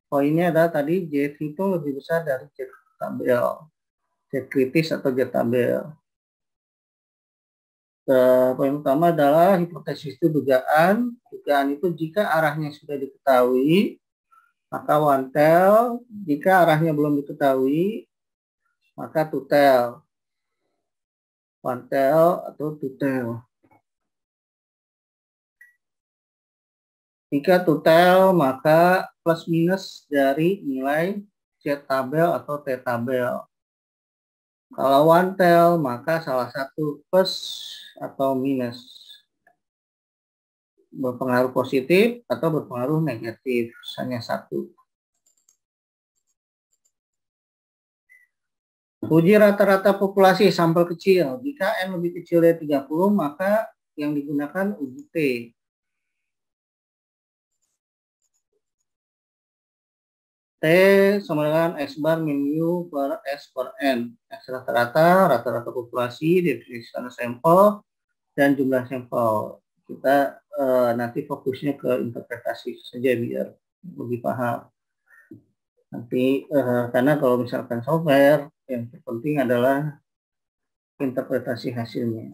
Poinnya adalah tadi Z itu lebih besar dari Z tabel, Z kritis atau Z tabel. Poin utama adalah hipotesis itu dugaan. Dugaan itu jika arahnya sudah diketahui, maka one tail. Jika arahnya belum diketahui, maka two tail. One tail atau two tail. Jika two tail, maka plus minus dari nilai Z tabel atau T tabel. Kalau one tail, maka salah satu plus atau minus. Berpengaruh positif atau berpengaruh negatif, hanya satu. Uji rata-rata populasi sampel kecil. Jika N lebih kecil dari 30, maka yang digunakan uji T. T sama dengan S bar min U per S per N. S rata-rata populasi, definisi sampel, dan jumlah sampel. Kita nanti fokusnya ke interpretasi saja biar lebih paham. Nanti karena kalau misalkan software, yang terpenting adalah interpretasi hasilnya.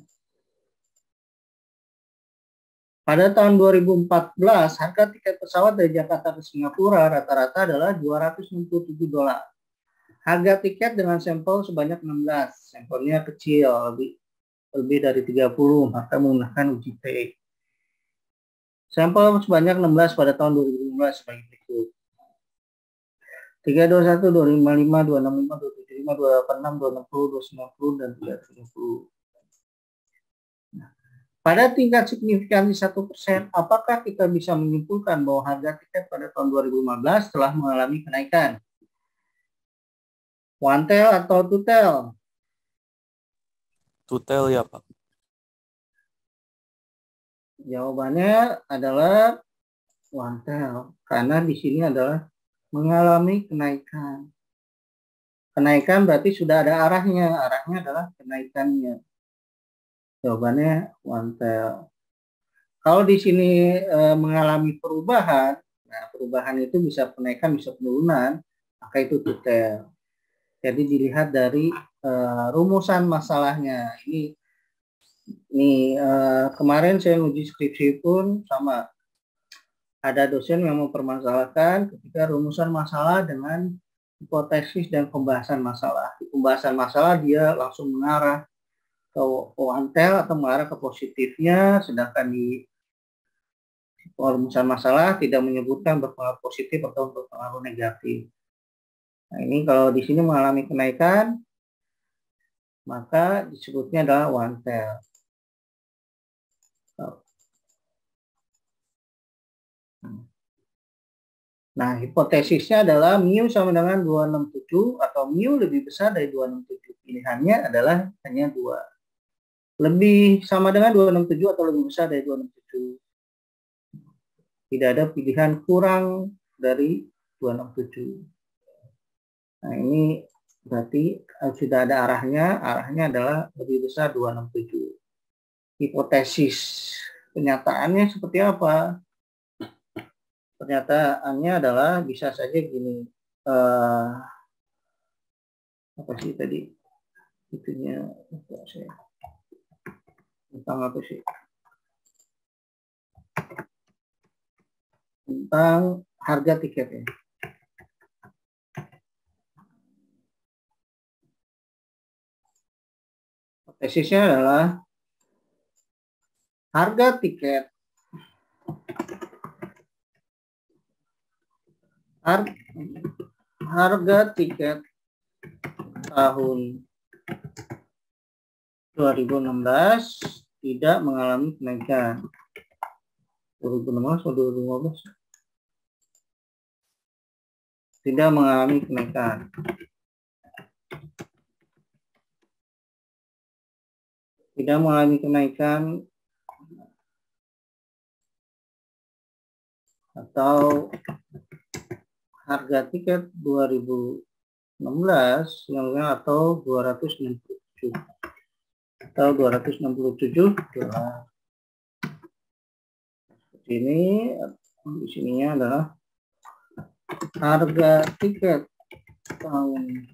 Pada tahun 2014, harga tiket pesawat dari Jakarta ke Singapura rata-rata adalah $267. Harga tiket dengan sampel sebanyak 16, sampelnya kecil, lebih dari 30, maka menggunakan uji T. Sampel sebanyak 16 pada tahun 2015 sebagai berikut. 321, 255, 265, 275, 286, 260, 290, dan 370. Pada tingkat signifikansi 1%, apakah kita bisa menyimpulkan bahwa harga tiket pada tahun 2015 telah mengalami kenaikan? One tail atau two tail? Two tail ya Pak. Jawabannya adalah one tail, karena di sini adalah mengalami kenaikan. Kenaikan berarti sudah ada arahnya. Arahnya adalah kenaikannya. Jawabannya one tail. Kalau di sini mengalami perubahan, Nah, perubahan itu bisa kenaikan, bisa penurunan, maka itu detail. Jadi dilihat dari rumusan masalahnya. Ini kemarin saya uji skripsi pun sama. Ada dosen yang mempermasalahkan ketika rumusan masalah dengan hipotesis dan pembahasan masalah. Di pembahasan masalah dia langsung mengarah ke OneTel atau mengarah ke positifnya, sedangkan di rumusan masalah tidak menyebutkan berpengaruh positif atau berpengaruh negatif. Nah, ini kalau di sini mengalami kenaikan, maka disebutnya adalah OneTel. Nah, hipotesisnya adalah mu sama dengan 267 atau mu lebih besar dari 267. Pilihannya adalah hanya 2. Lebih sama dengan 267 atau lebih besar dari 267. Tidak ada pilihan kurang dari 267. Nah, ini berarti sudah ada arahnya. Arahnya adalah lebih besar 267. Hipotesis kenyataannya seperti apa? Pernyataannya adalah bisa saja gini, apa sih tadi itunya tentang apa sih, tentang harga tiketnya. Tesisnya adalah harga tiket tahun 2016 tidak mengalami kenaikan. 2016 atau 2015? Tidak mengalami kenaikan. Tidak mengalami kenaikan atau harga tiket 2016 yang atau 267 atau 267 dolar. Seperti ini, di sininya adalah harga tiket tahun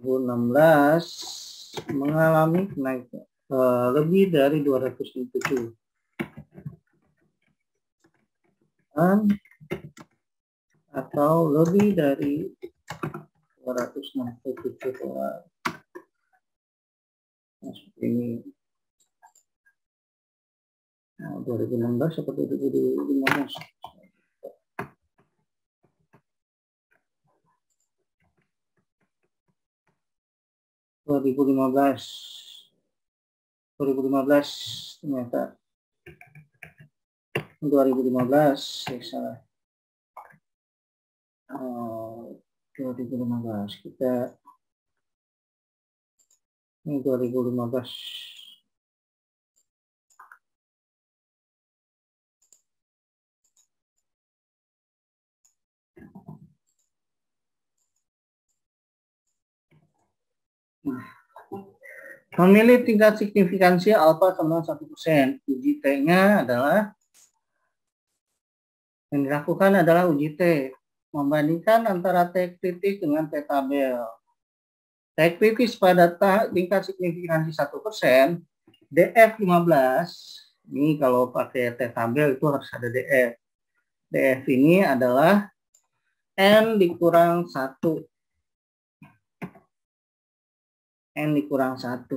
2016 mengalami kenaikan lebih dari 267 atau lebih dari 267 dolar. Nah, seperti ini. Nah, 2016 seperti 2015. Ternyata 2015 salah. 2015 kita ini 2015. Memilih tingkat signifikansi alfa sama 1%. Uji T-nya adalah yang dilakukan adalah uji T. Membandingkan antara T kritis dengan T tabel. T kritis pada tingkat signifikansi 1%, DF 15. Ini kalau pakai T tabel itu harus ada DF. DF ini adalah N dikurang 1. N dikurang 1.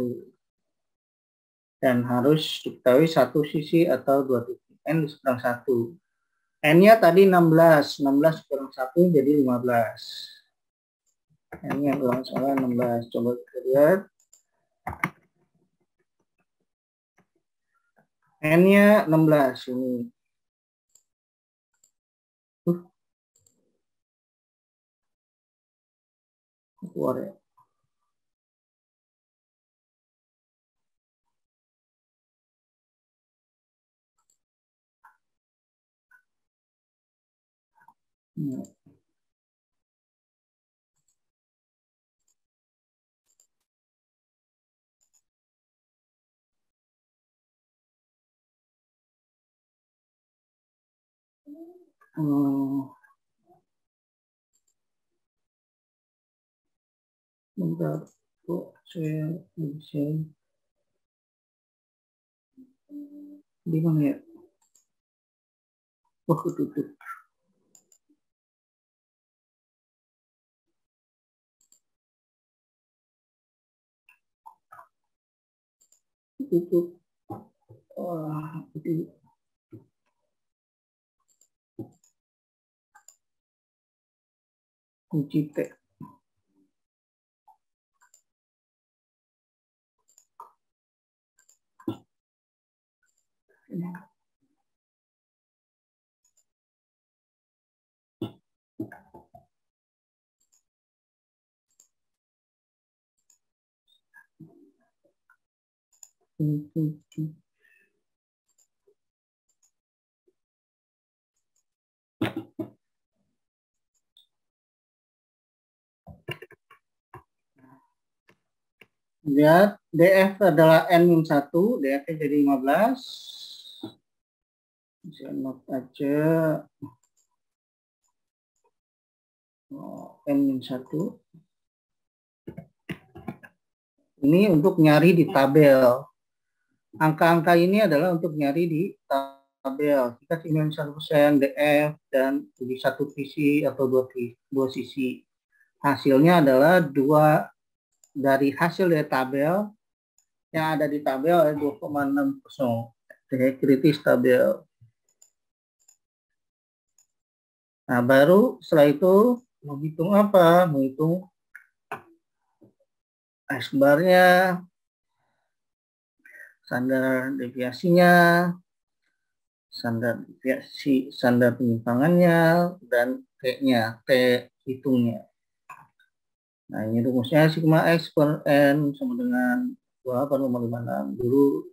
Dan harus diketahui satu sisi atau dua titik. N dikurang 1. N-nya tadi 16. 16 kurang 1 jadi 15. N-nya kurang salah 16. Coba kita lihat. N-nya 16 ini. Keluar ya. Bentar, kok saya bisa di mana ya? Oh, tutup. Tutup. Wah, itu. Kunci T. Lihat, DF adalah N-1, DF jadi 15. Bisa note aja. N-1. Ini untuk nyari di tabel. Angka-angka ini adalah untuk nyari di tabel. Kita tinggal 1% DF dan di satu sisi atau dua sisi. Hasilnya adalah dari hasil dari tabel yang ada di tabel adalah 2,60. Kritis tabel. Nah, baru setelah itu menghitung apa? Menghitung S-bar-nya, standar deviasinya, standar deviasi, standar penyimpangannya, dan T-nya, T hitungnya. Nah, ini rumusnya sigma X per N sama dengan 2,56. Dulu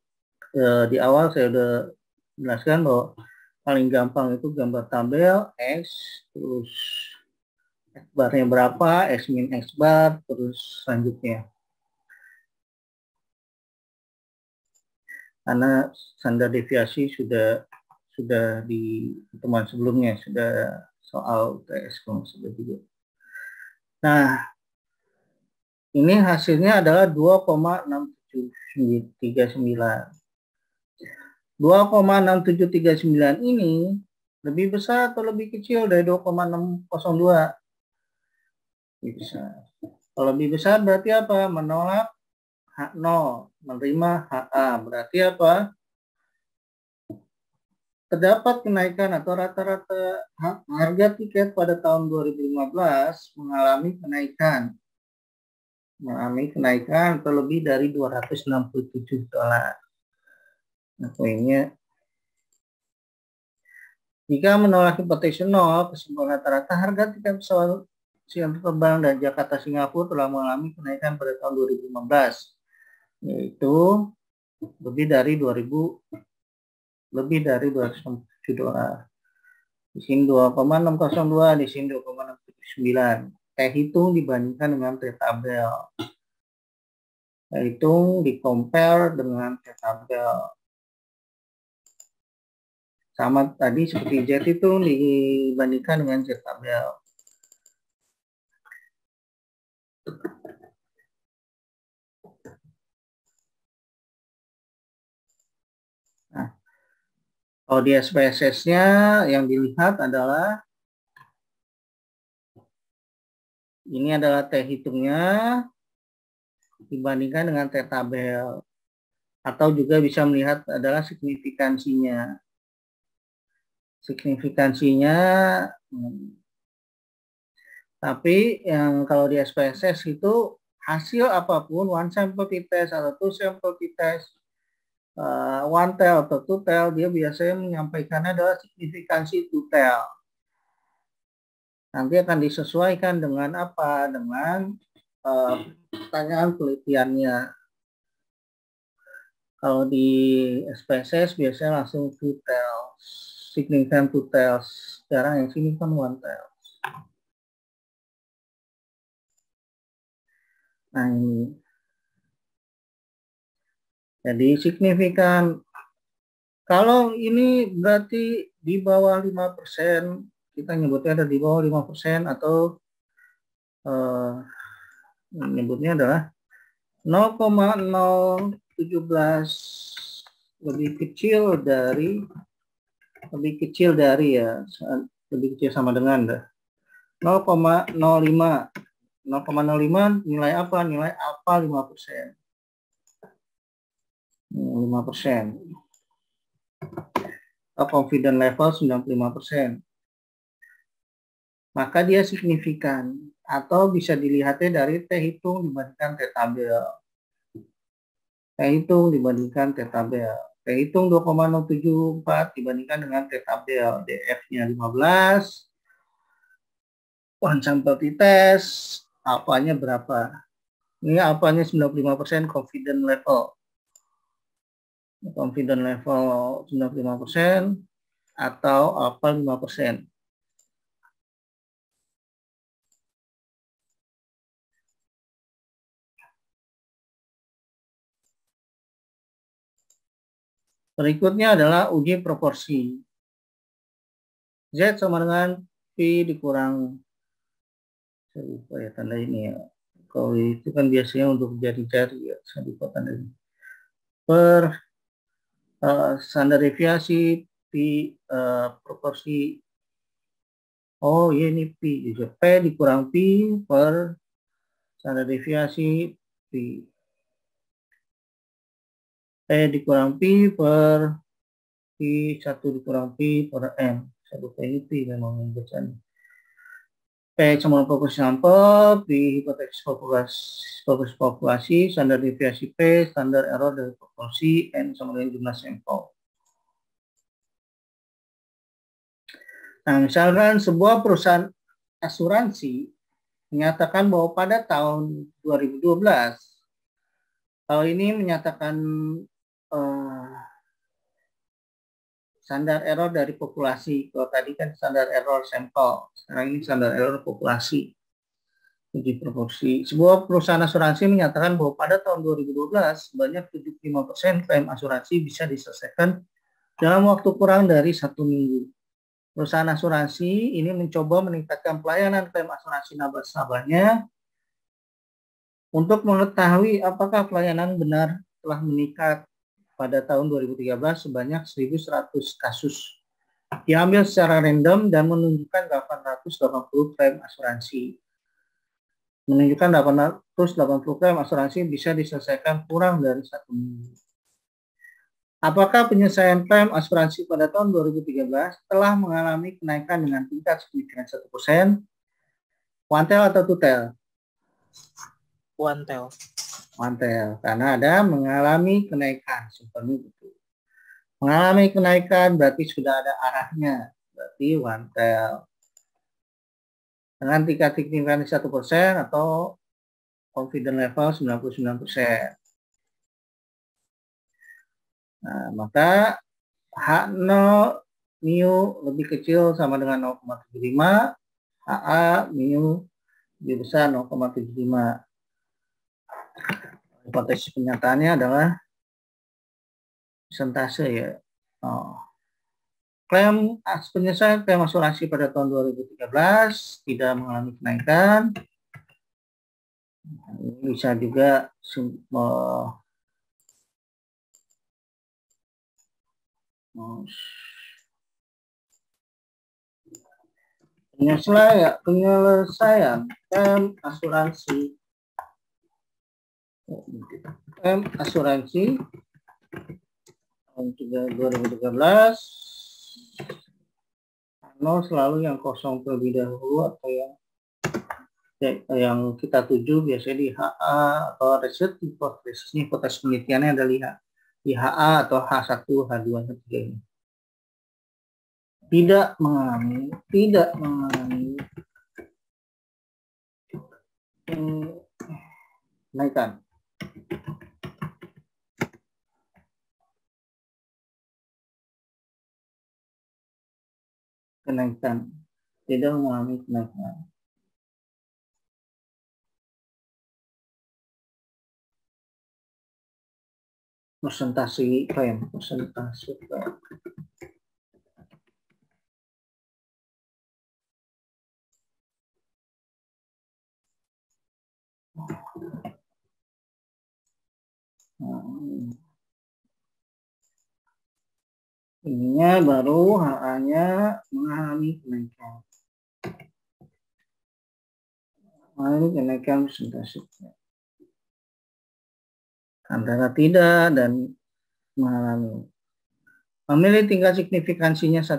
di awal saya udah jelaskan bahwa paling gampang itu gambar tabel X, terus X-bar-nya berapa, X min X-bar, terus selanjutnya. Karena standar deviasi sudah di pertemuan sebelumnya, sudah soal UTS kalau sudah juga. Nah, ini hasilnya adalah 2,6739. 2,6739 ini lebih besar atau lebih kecil dari 2,602? Lebih besar. Kalau lebih besar berarti apa? Menolak H0, menerima HA. Berarti apa? Terdapat kenaikan atau rata-rata harga tiket pada tahun 2015 mengalami kenaikan atau lebih dari $267. Nah, poinnya, jika menolak hipotesis 0, kesimpulan rata-rata harga tiket pesawat terbang dari Jakarta Singapura telah mengalami kenaikan pada tahun 2015, yaitu lebih dari $267. Di sini 2,602, di sini 2,679. Saya hitung dibandingkan dengan T-tabel. Saya hitung di-compare dengan T-tabel. Sama tadi seperti Z itu dibandingkan dengan Z-tabel. Nah, kalau di SPSS-nya yang dilihat adalah ini adalah T hitungnya dibandingkan dengan T-tabel. Atau juga bisa melihat adalah signifikansinya. Tapi yang kalau di SPSS itu hasil apapun, one sample t-test atau two sample t-test, one tail atau two tail, dia biasanya menyampaikannya adalah signifikansi two tail. Nanti akan disesuaikan dengan apa? Dengan pertanyaan penelitiannya. Kalau di SPSS biasanya langsung two tails, signifikan two tails. Sekarang yang sini kan one tails. Nah, ini. Jadi signifikan. Kalau ini berarti di bawah 5%, kita nyebutnya ada di bawah 5% atau menyebutnya adalah 0,017 lebih kecil dari ya, lebih kecil sama dengan 0,05. 0,05 nilai apa? Nilai alfa 5%. 5%. Confidence level 95%. Maka dia signifikan, atau bisa dilihatnya dari T hitung dibandingkan T tabel. T hitung dibandingkan T tabel. T hitung 2,074 dibandingkan dengan T tabel. DF-nya 15. One sample t-test. Alfanya berapa? Ini alfanya 95% confidence level. Confidence level 95% atau alfa 5%. Berikutnya adalah uji proporsi. Z sama dengan P dikurang, saya lupa ya tanda ini ya. Kalau itu kan biasanya untuk jari-jari ya, saya lupa tanda ini. Per standar deviasi P proporsi. Oh iya ini P juga. P dikurang P per standar deviasi P. P dikurang P per P 1 dikurang P per M. Saya lupa ini P memang bacaan. P sama proporsi sampel, P hipotesis populasi, standar deviasi P, standar error dari proporsi, N sama dengan jumlah sampel. Nah, misalkan sebuah perusahaan asuransi menyatakan bahwa pada tahun 2012, hal ini menyatakan standar error dari populasi. Kalau tadi kan standar error sampel, sekarang ini standar error populasi. Uji proporsi. Sebuah perusahaan asuransi menyatakan bahwa pada tahun 2012 sebanyak 75% klaim asuransi bisa diselesaikan dalam waktu kurang dari 1 minggu. Perusahaan asuransi ini mencoba meningkatkan pelayanan klaim asuransi nasabahnya untuk mengetahui apakah pelayanan benar telah meningkat. Pada tahun 2013 sebanyak 1.100 kasus diambil secara random dan menunjukkan 880 klaim asuransi. Menunjukkan 880 klaim asuransi bisa diselesaikan kurang dari 1 minggu. Apakah penyelesaian klaim asuransi pada tahun 2013 telah mengalami kenaikan dengan tingkat signifikan 1%? One tail atau two tail? One tail. One tail, karena ada mengalami kenaikan seperti itu. Mengalami kenaikan berarti sudah ada arahnya, berarti one tail. Dengan tingkat signifikan 1% atau confidence level 99%. Nah, maka H0 mu lebih kecil sama dengan 0,75, HA mu lebih besar 0,75. Hipotesis penyataannya adalah persentase ya. Klaim penyelesaian klaim asuransi pada tahun 2013 tidak mengalami kenaikan. Bisa juga penyelesaian klaim asuransi tahun 2013 selalu yang kosong terlebih dahulu atau yang kita tuju biasanya di HA atau riset hipotesis penelitiannya adalah di HA atau H1, H2, H3 ini. Tidak mengalami kenaikan. Tidak mengalami kenaikan. Persentase klaim. ininya baru HA-nya mengalami kenaikan. Mengalami kenaikan presentasinya. Antara tidak dan mengalami. Memilih tingkat signifikansinya 1%.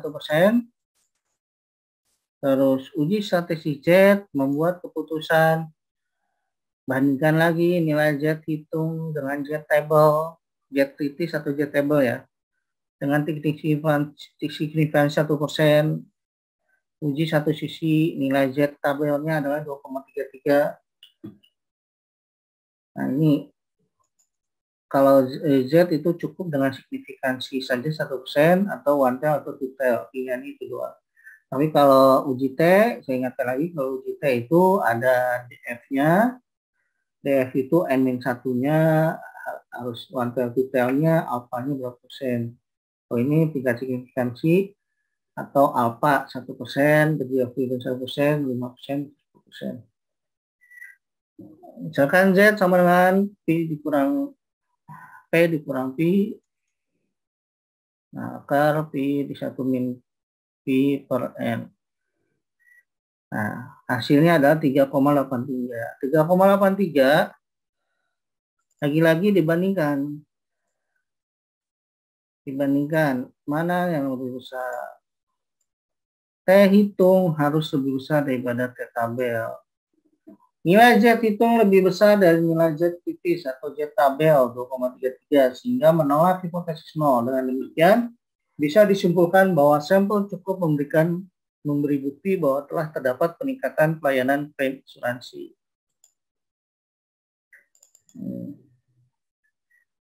Terus uji statistik Z, membuat keputusan, bandingkan lagi nilai Z hitung dengan Z table, Z kritis atau Z table ya, dengan tingkat signifikan 1%. Uji satu sisi, nilai Z tabelnya adalah 2,33. Nah ini kalau Z itu cukup dengan signifikansi saja 1% atau one tail atau two tail, pilihan itu doang. Tapi kalau uji T, saya ingatkan lagi, kalau uji T itu ada DF-nya. DF itu N-1-nya harus one tail two tail-nya, alpha-nya berapa persen. Oh ini tingkat signifikansi atau alpha 1%, berdiri 1%, 5%, 10%. Misalkan Z sama dengan P dikurang P dikurang P. Nah, akar P di 1 min P per N. Nah, hasilnya adalah 3,83. 3,83 lagi-lagi dibandingkan mana yang lebih besar. T hitung harus lebih besar daripada T tabel. Nilai Z hitung lebih besar dari nilai Z kritis atau Z tabel 2,33 sehingga menolak hipotesis 0. Dengan demikian bisa disimpulkan bahwa sampel cukup memberi bukti bahwa telah terdapat peningkatan pelayanan klaim asuransi.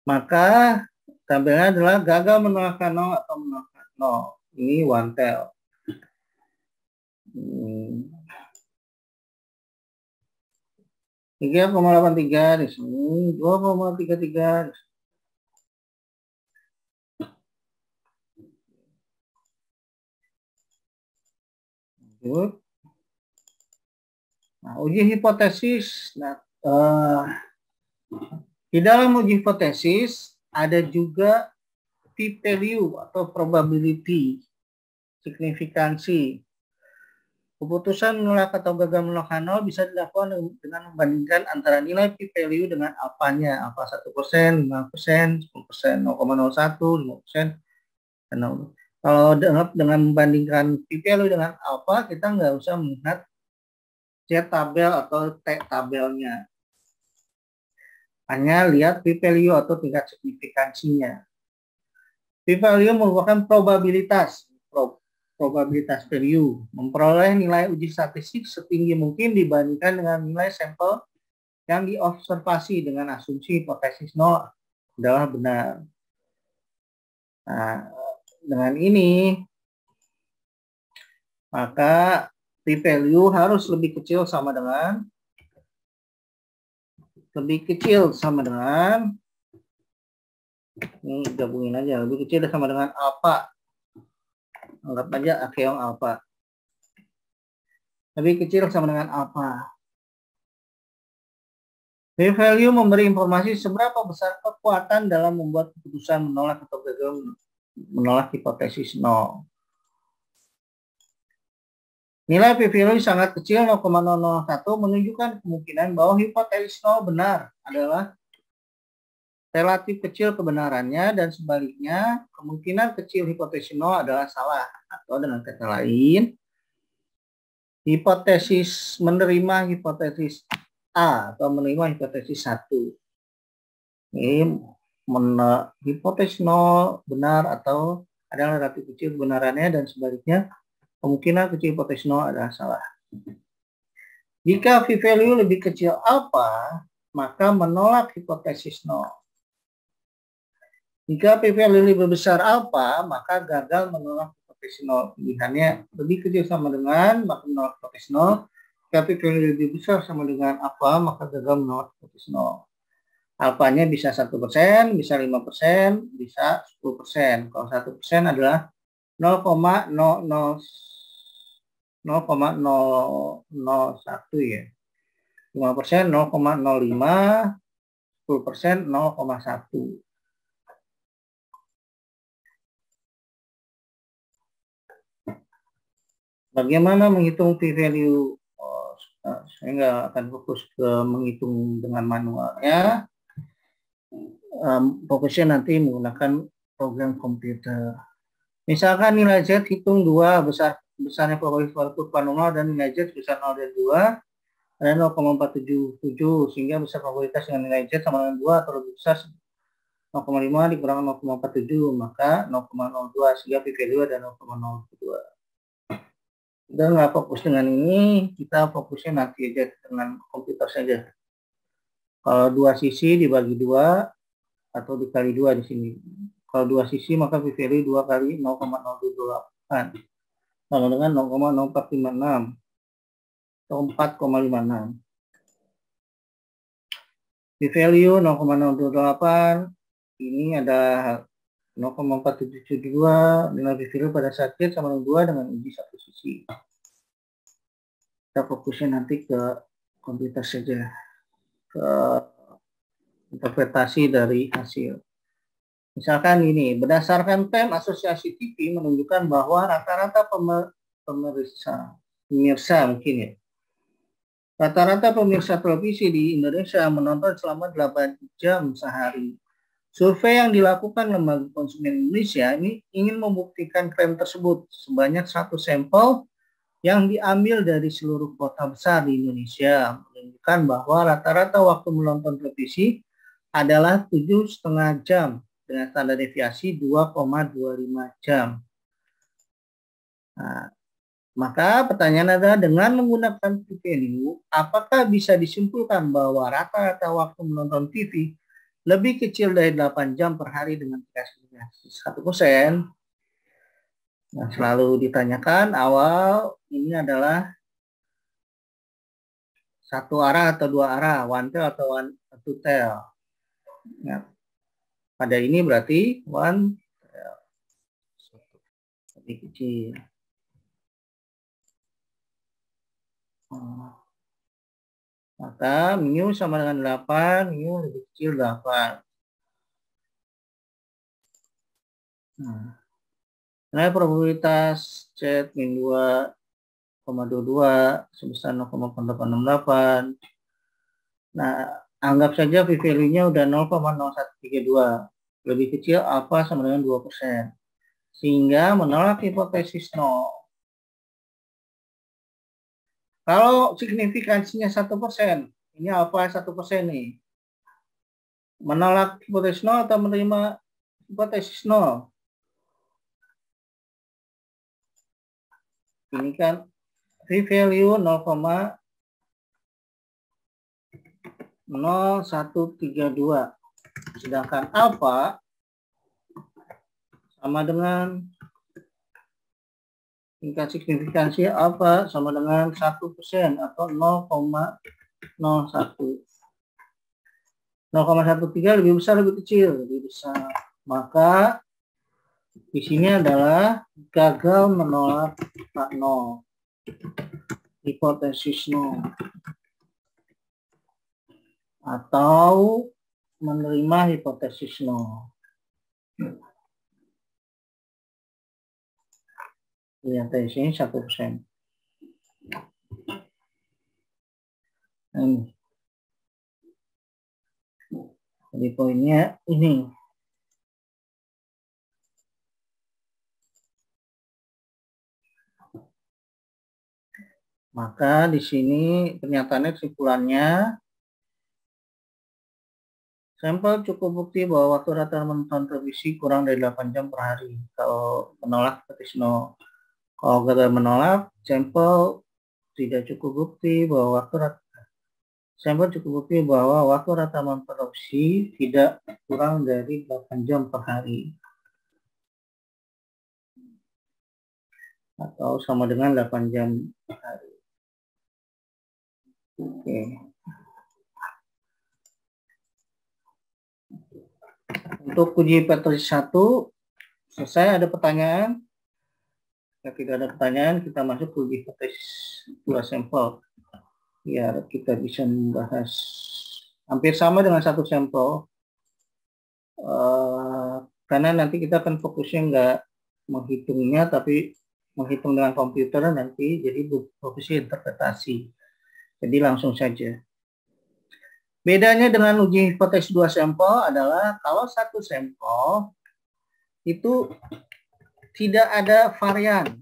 Maka tabelnya adalah gagal menolakkan 0 atau menolakkan 0. Ini one tail. 3,83 di sini, 2,33 di sini. Nah, uji hipotesis. Nah, di dalam uji hipotesis ada juga p-value atau probability, signifikansi. Keputusan menolak atau gagal menolak 0 bisa dilakukan dengan membandingkan antara nilai p-value dengan alfanya, alfa 1%, 5%, 10%, 0,01, 5%. Kalau dengan membandingkan p-value dengan alfa, kita nggak usah melihat Z tabel atau T tabelnya. Hanya lihat p-value atau tingkat signifikansinya. P-value merupakan probabilitas value, memperoleh nilai uji statistik setinggi mungkin dibandingkan dengan nilai sampel yang diobservasi dengan asumsi hipotesis 0 adalah benar. Nah, dengan ini maka p-value harus lebih kecil sama dengan ini gabungin aja, lebih kecil sama dengan alpha. Anggap aja akeong alpha. Lebih kecil sama dengan alpha. P-value memberi informasi seberapa besar kekuatan dalam membuat keputusan menolak atau gagal menolak hipotesis 0. Nilai p-value sangat kecil 0,001 menunjukkan kemungkinan bahwa hipotesis 0 benar adalah relatif kecil kebenarannya dan sebaliknya kemungkinan kecil hipotesis 0 adalah salah. Atau dengan kata lain, hipotesis menerima hipotesis A atau menerima hipotesis 1. Ini hipotesis 0 benar atau adalah relatif kecil kebenarannya dan sebaliknya kemungkinan kecil hipotesis 0 adalah salah. Jika p-value lebih kecil alpha, maka menolak hipotesis 0. Jika p-value lebih besar alpha, maka gagal menolak hipotesis 0. Pilihannya lebih kecil sama dengan, maka menolak hipotesis 0. Jika p-value lebih besar sama dengan alpha, maka gagal menolak hipotesis 0. Alfanya bisa 1%, bisa 5%, bisa 10%. Kalau 1% adalah 0,001 ya. 5% 0,05, 10% 0,1. Bagaimana menghitung p-value? Saya nggak akan fokus ke menghitung dengan manualnya. Fokusnya nanti menggunakan program komputer. Misalkan nilai Z hitung 2, besarnya probabilitas kurva normal dan nilai Z besar 0 dan 2, ada 0,477, sehingga besar probabilitas dengan nilai Z sama dengan 2 atau lebih besar 0,5 dikurangkan 0,47, maka 0,02, sehingga p-value ada 0,02. Kita nggak fokus dengan ini, kita fokusnya nanti aja dengan komputer saja. Kalau dua sisi dibagi 2 atau dikali 2 di sini. Kalau dua sisi maka p-value 2 kali 0,028 sama dengan 0,0456 atau 4,56. P-value 0,028 ini ada 0,4772 nilai p-value pada saat Z sama dengan 2 dengan uji satu sisi. Kita fokusnya nanti ke komputer saja, ke interpretasi dari hasil. Misalkan ini, berdasarkan PEM asosiasi TV menunjukkan bahwa rata-rata pemirsa mungkin ya, rata-rata pemirsa televisi di Indonesia menonton selama 8 jam sehari. Survei yang dilakukan Lembaga Konsumen Indonesia ini ingin membuktikan klaim tersebut. Sebanyak 1 sampel yang diambil dari seluruh kota besar di Indonesia menunjukkan bahwa rata-rata waktu menonton televisi adalah 7,5 jam dengan standar deviasi 2,25 jam. Nah, maka pertanyaan adalah dengan menggunakan p-value, apakah bisa disimpulkan bahwa rata-rata waktu menonton TV lebih kecil dari 8 jam per hari dengan deviasi 1%? Nah, selalu ditanyakan awal ini adalah satu arah atau dua arah, one tail atau two tail. Nah, pada ini berarti one tail lebih kecil. Maka mu sama dengan 8, mu lebih kecil 8. Nah, nilai probabilitas Z min 2,22 sebesar 0,868. Nah, anggap saja p-value-nya udah 0,0132. Lebih kecil alfa sama dengan 2%. Sehingga menolak hipotesis 0. Kalau signifikansinya 1%, ini alfa 1% nih. Menolak hipotesis 0 atau menerima hipotesis 0? Ini kan p-value 0,0132. Sedangkan alfa sama dengan tingkat signifikansi alfa sama dengan 1% atau 0,01. 0,13 lebih besar lebih kecil? Lebih besar. Maka di sini adalah gagal menolak 0. Hipotesis 0. Atau menerima hipotesis 0. Lihat di sini 1%. Ini. Jadi poinnya ini. Maka di sini pernyataannya kesimpulannya, sampel cukup bukti bahwa waktu rata menonton televisi kurang dari 8 jam per hari. Kalau menolak hipotesis 0. Kalau gagal menolak, sampel tidak cukup bukti bahwa waktu rata menonton televisi tidak kurang dari 8 jam per hari. Atau sama dengan 8 jam per hari. Oke. Untuk uji hipotesis 1 selesai. Ada pertanyaan? Jika tidak ada pertanyaan, kita masuk ke uji hipotesis 2 sampel. Biar kita bisa membahas hampir sama dengan satu sampel. Karena nanti kita akan fokusnya nggak menghitungnya, tapi menghitung dengan komputer nanti jadi profesi interpretasi. Jadi langsung saja. Bedanya dengan uji hipotesis 2 sampel adalah kalau satu sampel itu tidak ada varian.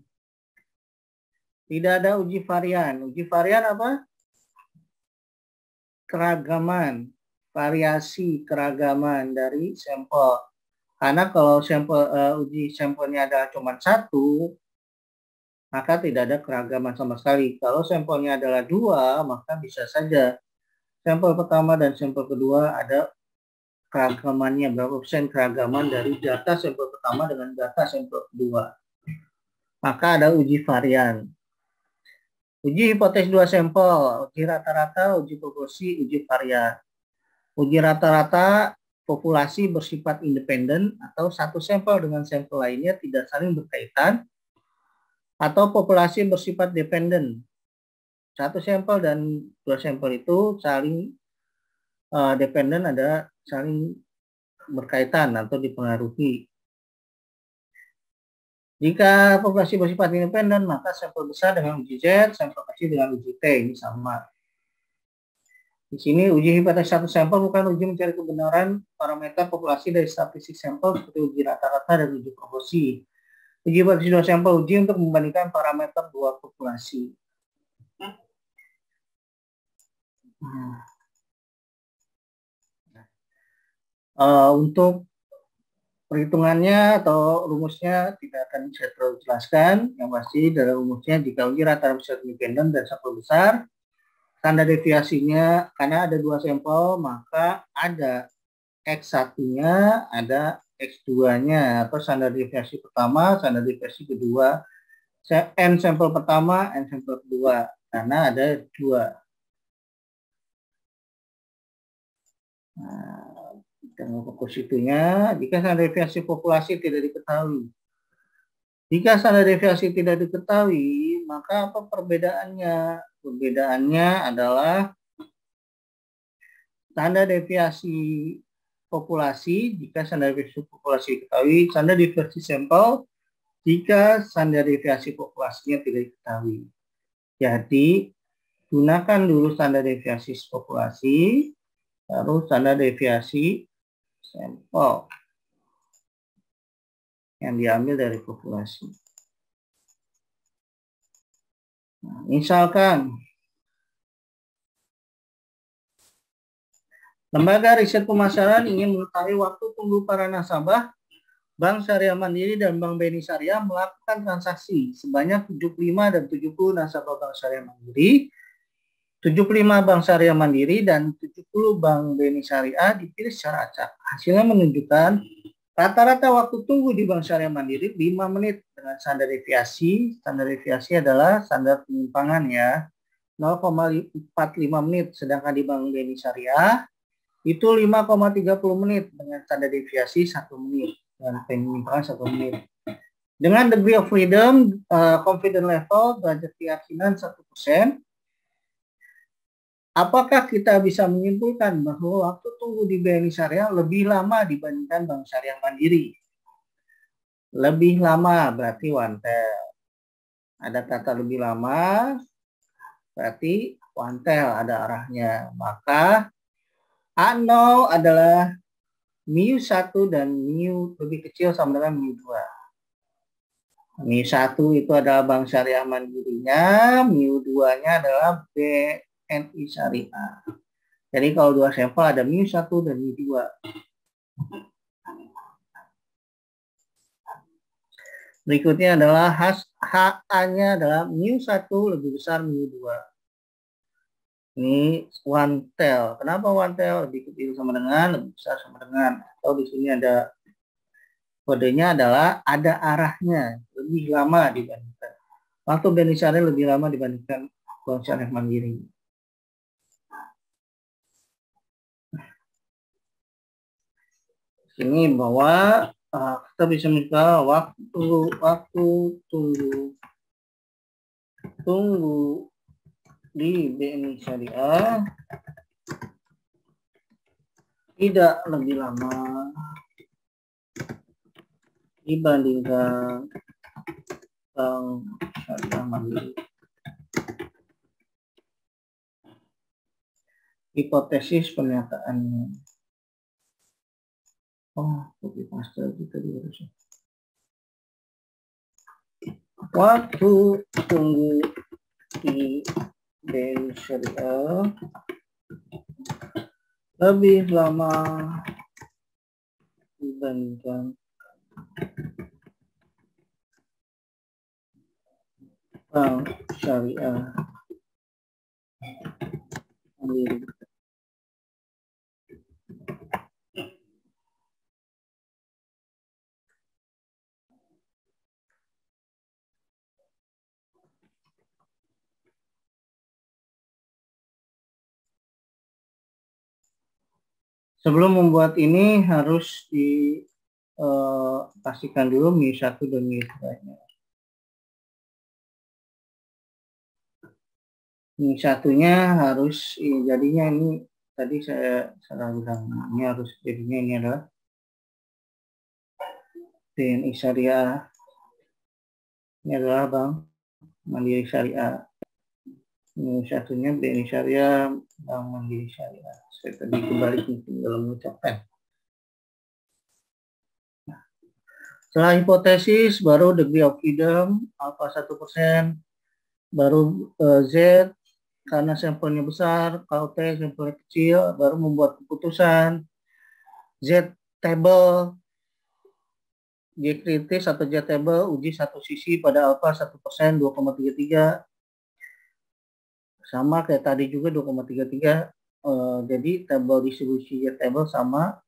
Tidak ada uji varian. Uji varian apa? Keragaman, variasi keragaman dari sampel. Karena kalau uji sampelnya adalah cuma satu, maka tidak ada keragaman sama sekali. Kalau sampelnya adalah dua, maka bisa saja sampel pertama dan sampel kedua ada keragamannya, berapa persen keragaman dari data sampel pertama dengan data sampel kedua. Maka ada uji varian. Uji hipotesis 2 sampel, uji rata-rata, uji proporsi, uji varian. Uji rata-rata populasi bersifat independen atau satu sampel dengan sampel lainnya tidak saling berkaitan, atau populasi bersifat dependen. Satu sampel dan dua sampel itu saling dependen, ada saling berkaitan atau dipengaruhi. Jika populasi bersifat independen, maka sampel besar dengan uji Z, sampel kecil dengan uji T, ini sama. Di sini uji hipotesis satu sampel bukan uji mencari kebenaran parameter populasi dari statistik sampel seperti uji rata-rata dan uji proporsi. Uji hipotesis dua sampel uji untuk membandingkan parameter dua populasi. Untuk perhitungannya atau rumusnya tidak akan saya terlalu jelaskan. Yang pasti dari rumusnya jika uji rata-rata bersifat independen dan sampel besar, standar deviasinya karena ada dua sampel maka ada X1-nya, ada X2-nya atau standar deviasi pertama, standar deviasi kedua, N sampel pertama, N sampel kedua karena ada dua. Nah, kita fokus itunya. Jika standar deviasi populasi tidak diketahui. Jika standar deviasi tidak diketahui, maka apa perbedaannya? Perbedaannya adalah standar deviasi populasi jika standar deviasi populasi diketahui, standar deviasi sampel jika standar deviasi populasinya tidak diketahui. Jadi gunakan dulu standar deviasi populasi, lalu standar deviasi sampel yang diambil dari populasi. Nah, misalkan lembaga riset pemasaran ingin mengetahui waktu tunggu para nasabah Bank Syariah Mandiri dan Bank BNI Syariah melakukan transaksi sebanyak 75 dan 70 nasabah Bank Syariah Mandiri, 75 Bank Syariah Mandiri dan 70 Bank BNI Syariah dipilih secara acak. Hasilnya menunjukkan rata-rata waktu tunggu di Bank Syariah Mandiri 5 menit dengan standar deviasi. Standar deviasi adalah standar penyimpangan ya, 0,45 menit. Sedangkan di Bank BNI Syariah itu 5,30 menit dengan standar deviasi 1 menit. Dan penyimpangan 1 menit. Dengan degree of freedom, confidence level, derajat keyakinan 1%, apakah kita bisa menyimpulkan bahwa waktu tunggu di BNI Syariah lebih lama dibandingkan Bank Syariah Mandiri? Lebih lama berarti one tail. Ada kata lebih lama, berarti one tail ada arahnya. Maka A0 adalah mu1 dan mu lebih kecil sama dengan mu2. Mu1 itu adalah Bank Syariah Mandirinya, mu2-nya adalah BNI Syariah. Jadi kalau dua sampel ada mu1 dan mu2. Berikutnya adalah HA-nya adalah mu1 lebih besar mu2. Ini one tail. Kenapa one tail? Lebih kecil sama dengan, lebih besar sama dengan. Atau di sini ada kodenya adalah ada arahnya lebih lama dibandingkan. Waktu BNI Syariah lebih lama dibandingkan Bank Syariah Mandiri. Ini bahwa kita bisa minta waktu tunggu di BNI Syariah tidak lebih lama dibandingkan Bank Syariah Mandiri. Hipotesis pernyataannya. Oh, copy paste itu tadi harusnya. Waktu tunggu di Bank Syariah lebih lama dibandingkan Bank Syariah Mandiri. Sebelum membuat ini harus dipastikan dulu Mi1 dan Mi2-nya. Mi1-nya harus, jadinya ini tadi saya salah bilang, ini harus jadinya ini adalah BNI Syariah. Ini adalah Bank Mandiri Syariah. Mi1-nya BNI Syariah, Bank Mandiri Syariah. Saya tadi kembali dalam mengucapkan. Setelah hipotesis, baru degree of freedom, alpha 1%, baru Z, karena sampelnya besar, kalau T sampelnya kecil, baru membuat keputusan. Z table, J kritis atau Z table, uji satu sisi pada alpha 1%, 2,33. Sama kayak tadi juga 2,33. Jadi tabel distribusi Z table sama.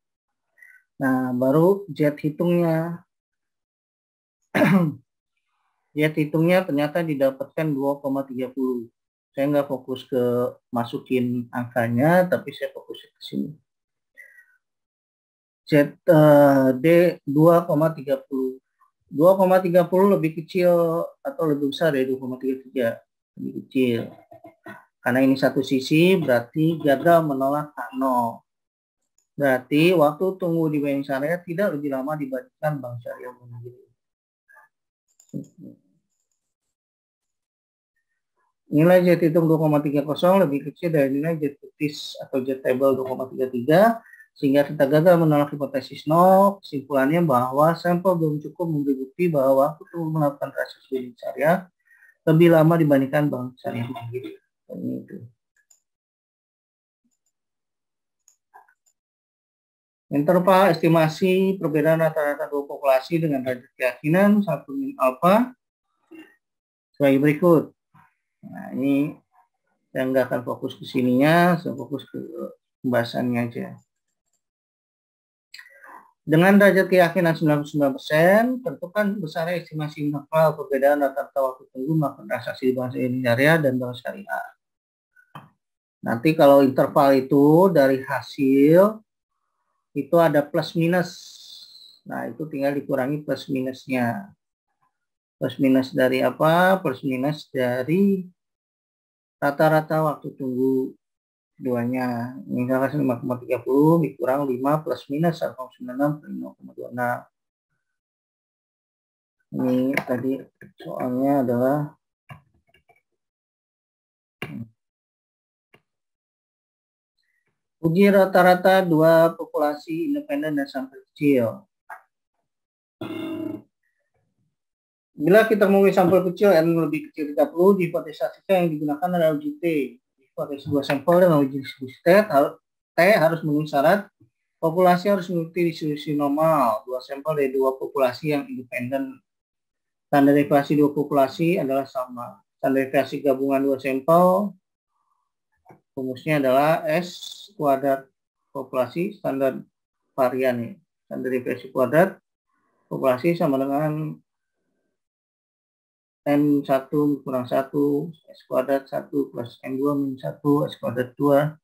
Nah, baru Z hitungnya. Z hitungnya ternyata didapatkan 2,30. Saya nggak fokus ke masukin angkanya, tapi saya fokus ke sini. Z D 2,30. 2,30 lebih kecil atau lebih besar dari 2,33. Lebih kecil. Karena ini satu sisi, berarti gagal menolak K0. Berarti waktu tunggu di BNI Syariah tidak lebih lama dibandingkan Bank Syariah Mandiri. Nilai Z hitung 2,30 lebih kecil dari nilai Z kritis atau Z table 2,33, sehingga kita gagal menolak hipotesis 0. Kesimpulannya bahwa sampel belum cukup memberi bukti bahwa waktu tunggu melakukan transaksi BNI Syariah lebih lama dibandingkan Bank Syariah Mandiri. Itu. Interval estimasi perbedaan rata-rata dua populasi dengan derajat keyakinan 1 min alpha sebagai berikut. Nah, ini saya nggak akan fokus ke sininya, saya fokus ke pembahasannya aja. Dengan derajat keyakinan 99%, tentukan besarnya estimasi interval perbedaan rata-rata waktu tunggu melakukan transaksi di Bank Syariah dan Bank Syariah. Nanti kalau interval itu dari hasil itu ada plus minus. Nah, itu tinggal dikurangi plus minusnya. Plus minus dari apa? Plus minus dari rata-rata waktu tunggu keduanya. Misalkan 5,30 dikurang 5 plus minus 1,96 per 5,26. Ini tadi soalnya adalah uji rata-rata dua populasi independen dan sampel kecil. Bila kita memilih sampel kecil N lebih kecil 30, di hipotesis yang digunakan adalah uji T. Hipotesis dua sampel dengan uji distribusi T harus memenuhi syarat populasi harus mengikuti distribusi normal. Dua sampel dari dua populasi yang independen. Standar deviasi dua populasi adalah sama. Standar deviasi gabungan dua sampel rumusnya adalah S kuadrat populasi standar varian nih. Standar deviasi kuadrat populasi sama dengan N1 kurang 1 S kuadrat 1 plus N2 min 1 S kuadrat 2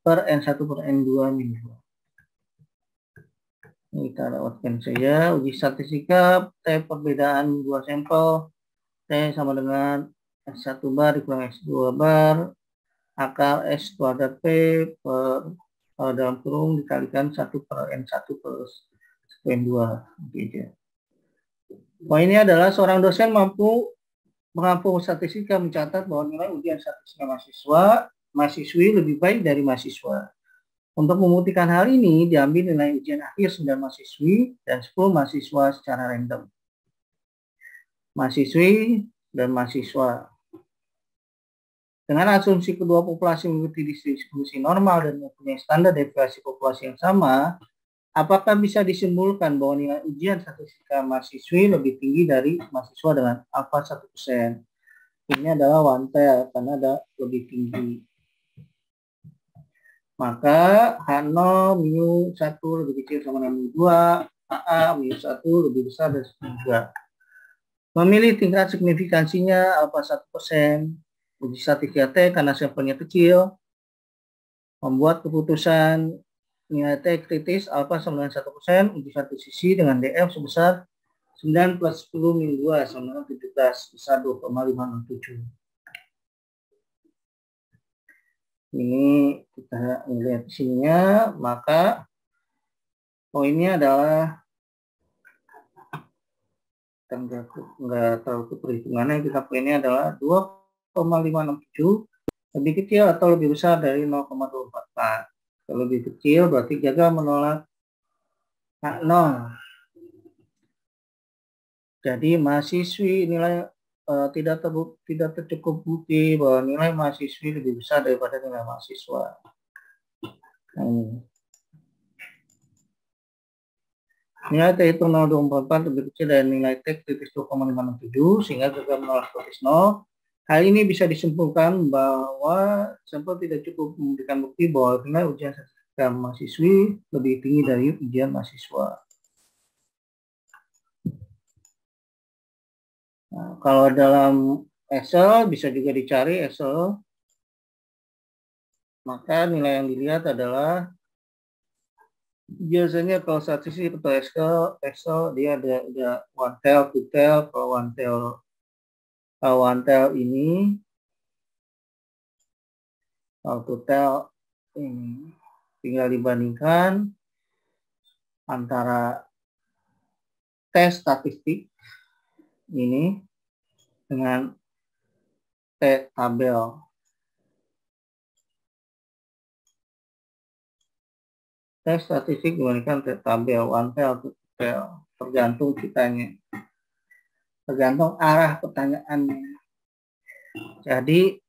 per N1 per N2 min 2. Ini kita lewatkan saja. Uji statistika T perbedaan dua sampel T sama dengan S1 bar dikurang S2 bar akar S kuadrat P per dalam kurung dikalikan 1 per N1 plus N2. Oke, Poinnya adalah seorang dosen mampu statistika mencatat bahwa nilai ujian statistika mahasiswi lebih baik dari mahasiswa. Untuk membuktikan hal ini, diambil nilai ujian akhir 9 mahasiswi dan 10 mahasiswa secara random. Mahasiswi dan mahasiswa. Dengan asumsi kedua populasi mengikuti distribusi normal dan mempunyai standar deviasi populasi yang sama, apakah bisa disimpulkan bahwa nilai ujian statistika mahasiswi lebih tinggi dari mahasiswa dengan alfa 1%? Ini adalah one tail karena ada lebih tinggi. Maka H0 mu 1 lebih kecil sama dengan mu 2, AA mu 1 lebih besar dari mu 2. Memilih tingkat signifikansinya alfa 1%, uji statistika T karena sampelnya kecil, membuat keputusan nilai T kritis alfa sama dengan 1%, uji satu sisi dengan DF sebesar 9 plus 10 min 2 sama dengan 17, besar 2,567. Ini kita lihat sininya, maka poinnya adalah enggak terlalu perhitungannya, kita poinnya adalah 2,567 lebih kecil atau lebih besar dari 0,244. Kalau lebih kecil berarti gagal menolak H0. Jadi mahasiswi nilai tidak tercukup bukti bahwa nilai mahasiswi lebih besar daripada nilai mahasiswa. Nilai T itu 0,244 lebih kecil dari nilai T kritis 2,567 sehingga gagal menolak kritis 0. Hal ini bisa disimpulkan bahwa sampel tidak cukup memberikan bukti bahwa nilai ujian statistika mahasiswi lebih tinggi dari ujian mahasiswa. Nah, kalau dalam Excel bisa juga dicari Excel, maka nilai yang dilihat adalah biasanya kalau statistik atau Excel dia ada one tail, two tail. Kalau one tail ini, kalau two tail ini tinggal dibandingkan antara tes statistik ini dengan T tabel. Tes statistik dibandingkan T tabel, one tail, two tail, tergantung kitanya. Tergantung arah pertanyaannya. Jadi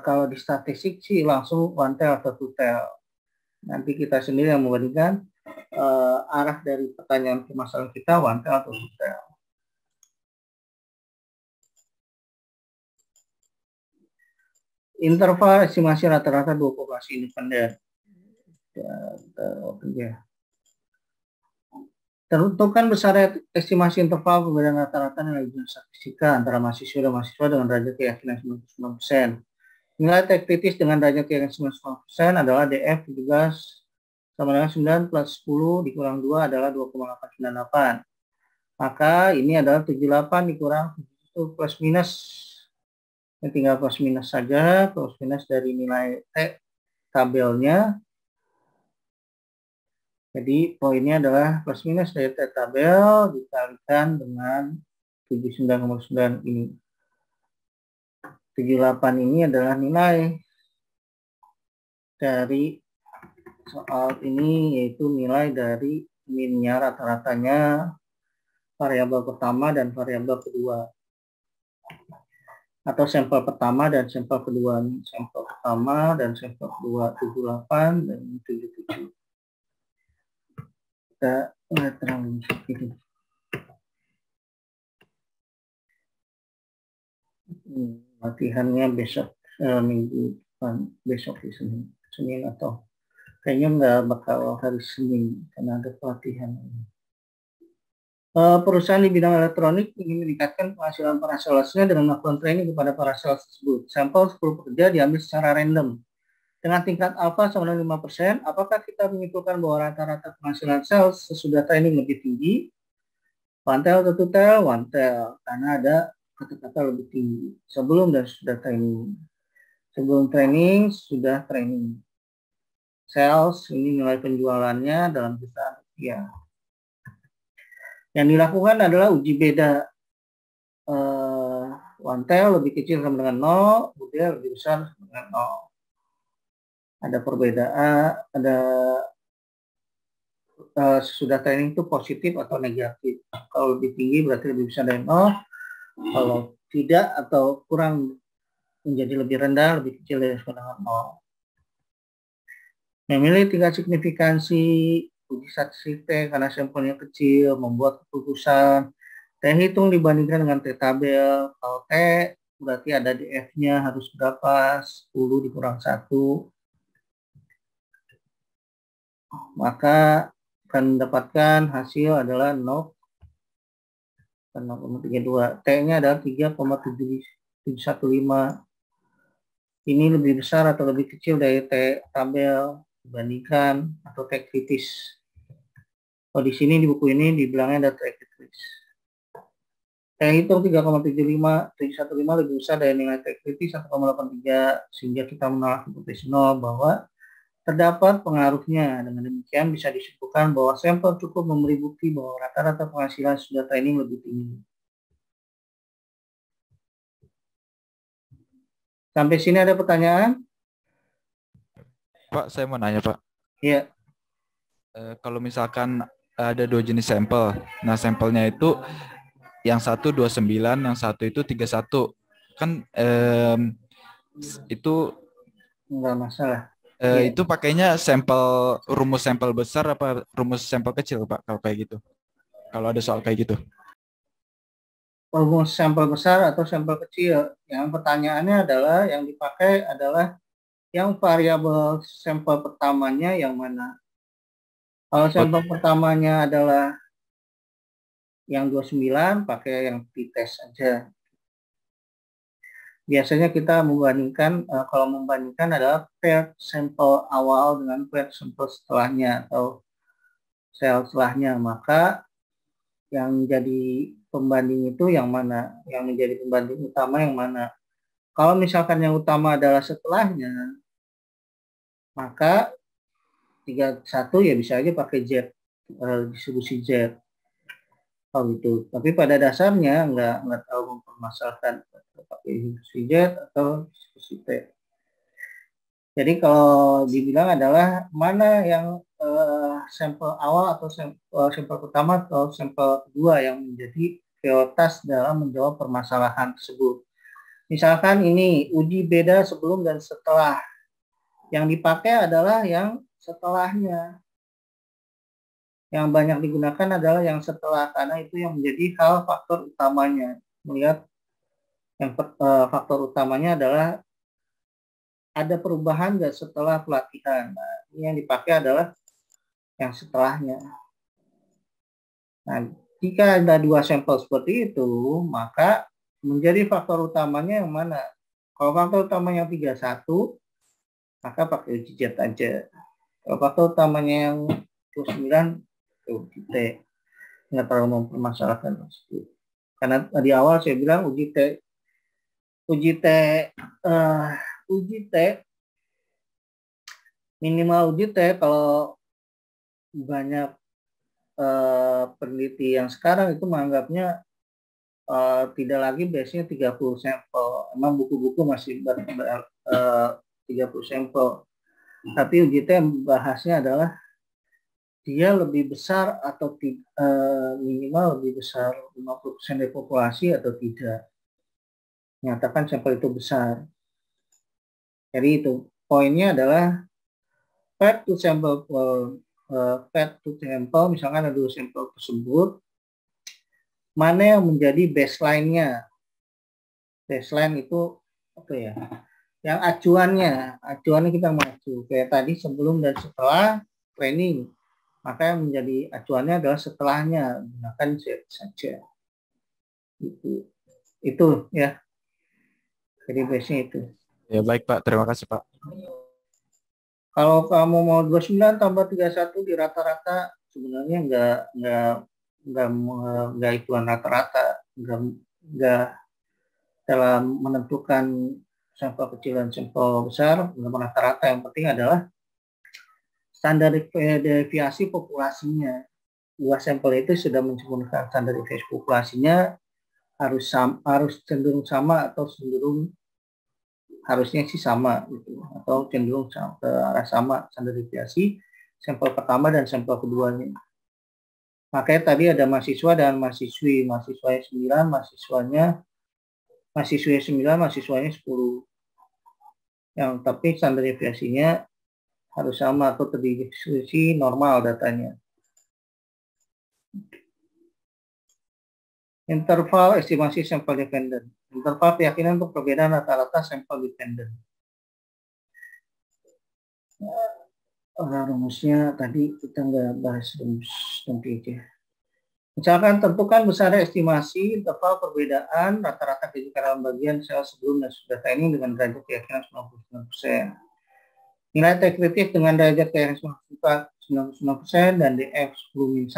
kalau di statistik sih langsung one tail atau two tail. Nanti kita sendiri yang membandingkan arah dari pertanyaan permasalahan kita one tail atau two tail. Interval estimasi rata-rata dua populasi independen. Tentukan besar estimasi interval perbedaan rata-rata nilai ujian statistika antara mahasiswa dan mahasiswa dengan derajat keyakinan 99%. Nilai T kritis dengan derajat keyakinan 99% adalah DF 17 sama dengan 9 plus 10 dikurang 2 adalah 2,898. Maka ini adalah 78 dikurang 7 plus minus. Ini tinggal plus minus saja, plus minus dari nilai T tabelnya. Jadi poinnya adalah plus minus dari T tabel dikalikan dengan 79,9 ini. 78 ini adalah nilai dari soal ini, yaitu nilai dari minnya rata-ratanya variabel pertama dan variabel kedua. Atau sampel pertama dan sampel kedua. Sampel pertama dan sampel kedua 78 dan 77. Kita lihat terang ini. Latihannya besok minggu depan, besok di Senin atau kayaknya nggak bakal hari Senin karena ada pelatihan. Perusahaan di bidang elektronik ingin meningkatkan penghasilan para salesnya dengan melakukan training kepada para sales tersebut. Sampel 10 pekerja diambil secara random. Dengan tingkat alfa sama dengan 5%, apakah kita menyimpulkan bahwa rata-rata penghasilan sales sesudah training lebih tinggi? One tail atau two tail? One tail, karena ada kata-kata lebih tinggi. Sebelum dan sudah training. Sebelum training, sudah training. Sales, ini nilai penjualannya dalam jutaan rupiah. Yang dilakukan adalah uji beda one tail lebih kecil sama dengan 0, budel lebih besar sama dengan 0. Ada perbedaan, ada sesudah training itu positif atau negatif. Kalau lebih tinggi berarti lebih besar dari 0. Kalau tidak atau kurang menjadi lebih rendah, lebih kecil dari sama dengan 0. Memilih tingkat signifikansi uji statistik T karena sampelnya kecil, membuat keputusan T hitung dibandingkan dengan T tabel. Kalau T berarti ada di F-nya harus berapa? 10 dikurang 1. Maka akan mendapatkan hasil adalah 0,32. T-nya adalah 3,715. Ini lebih besar atau lebih kecil dari T tabel dibandingkan atau T kritis. Oh, di sini di buku ini dibilangnya ada T kritis. T hitung 3,715 lebih besar dari nilai T kritis 1,83, sehingga kita menolak hipotesis 0 bahwa terdapat pengaruhnya. Dengan demikian bisa disimpulkan bahwa sampel cukup memberi bukti bahwa rata-rata penghasilan sudah training lebih tinggi. Sampai sini ada pertanyaan? Pak, saya mau nanya, Pak. Iya. Kalau misalkan ada 2 jenis sampel, nah sampelnya itu yang satu 29, yang satu itu 31. Kan itu Enggak masalah. Iya. Itu pakainya rumus sampel besar apa rumus sampel kecil, Pak, kalau kayak gitu? Kalau ada soal kayak gitu. Rumus sampel besar atau sampel kecil? Yang pertanyaannya adalah yang dipakai adalah yang variabel sampel pertamanya yang mana? Kalau sampel pertamanya adalah yang 29, pakai yang t-test saja. Biasanya kita membandingkan, kalau membandingkan adalah paired sampel awal dengan paired sampel setelahnya atau sel setelahnya. Maka yang jadi pembanding itu yang mana? Yang menjadi pembanding utama yang mana? Kalau misalkan yang utama adalah setelahnya, maka 31 ya bisa aja pakai Z, distribusi Z. Oh gitu. Tapi pada dasarnya nggak terlalu mempermasalahkan pakai distribusi Z atau distribusi T. Jadi kalau dibilang adalah mana yang sampel awal atau sampel pertama atau sampel kedua yang menjadi prioritas dalam menjawab permasalahan tersebut. Misalkan ini uji beda sebelum dan setelah. Yang dipakai adalah yang setelahnya. Yang banyak digunakan adalah yang setelah, karena itu yang menjadi faktor utamanya. Melihat yang faktor utamanya adalah ada perubahan nggak setelah pelatihan. Nah, ini yang dipakai adalah yang setelahnya. Nah, jika ada 2 sampel seperti itu, maka menjadi faktor utamanya yang mana? Kalau faktor utamanya 31, maka pakai uji Z aja. Kalau faktor utamanya yang 29, uji T. Nggak terlalu mempermasalahkan. Karena di awal saya bilang uji T minimal uji T kalau banyak peneliti yang sekarang itu menganggapnya tidak lagi biasanya 30 sampel. Emang buku-buku masih 30 sampel. Tapi uji T bahasnya adalah dia lebih besar atau minimal lebih besar 50% dari populasi atau tidak. Nyatakan sampel itu besar. Jadi itu poinnya adalah paired to sampel, misalkan ada 2 sampel tersebut, mana yang menjadi baseline-nya? Baseline itu apa ya? Yang acuannya kita mengacu. Kayak tadi sebelum dan setelah training. Maka yang menjadi acuannya adalah setelahnya, gunakan Z saja. Itu ya. Jadi base-nya itu. Ya baik, Pak, terima kasih, Pak. Kalau kamu mau 29 tambah 31 di rata-rata, sebenarnya nggak hitungan rata-rata, nggak dalam menentukan sampel kecil dan sampel besar, nggak rata-rata. Yang penting adalah standar deviasi populasinya. 2 sampel itu sudah mencemurkan standar deviasi populasinya, harus cenderung sama atau cenderung harusnya sih sama gitu, atau cenderung ke arah sama standar deviasi sampel pertama dan sampel keduanya. Makanya tadi ada mahasiswa dan mahasiswi, mahasiswanya 9, mahasiswinya 9, mahasiswanya 10. Yang tapi standar deviasinya harus sama atau terdistribusi normal datanya. Interval estimasi sampel dependent. Interval keyakinan untuk perbedaan rata-rata sampel dependent. Rumusnya tadi kita nggak bahas rumus nanti aja. Misalkan tentukan besar estimasi interval perbedaan rata-rata kejujuran bagian sel sebelum dan sesudah training dengan derajat keyakinan 99%. Nilai T kritis dengan derajat keyakinan 99% dan DF 10-1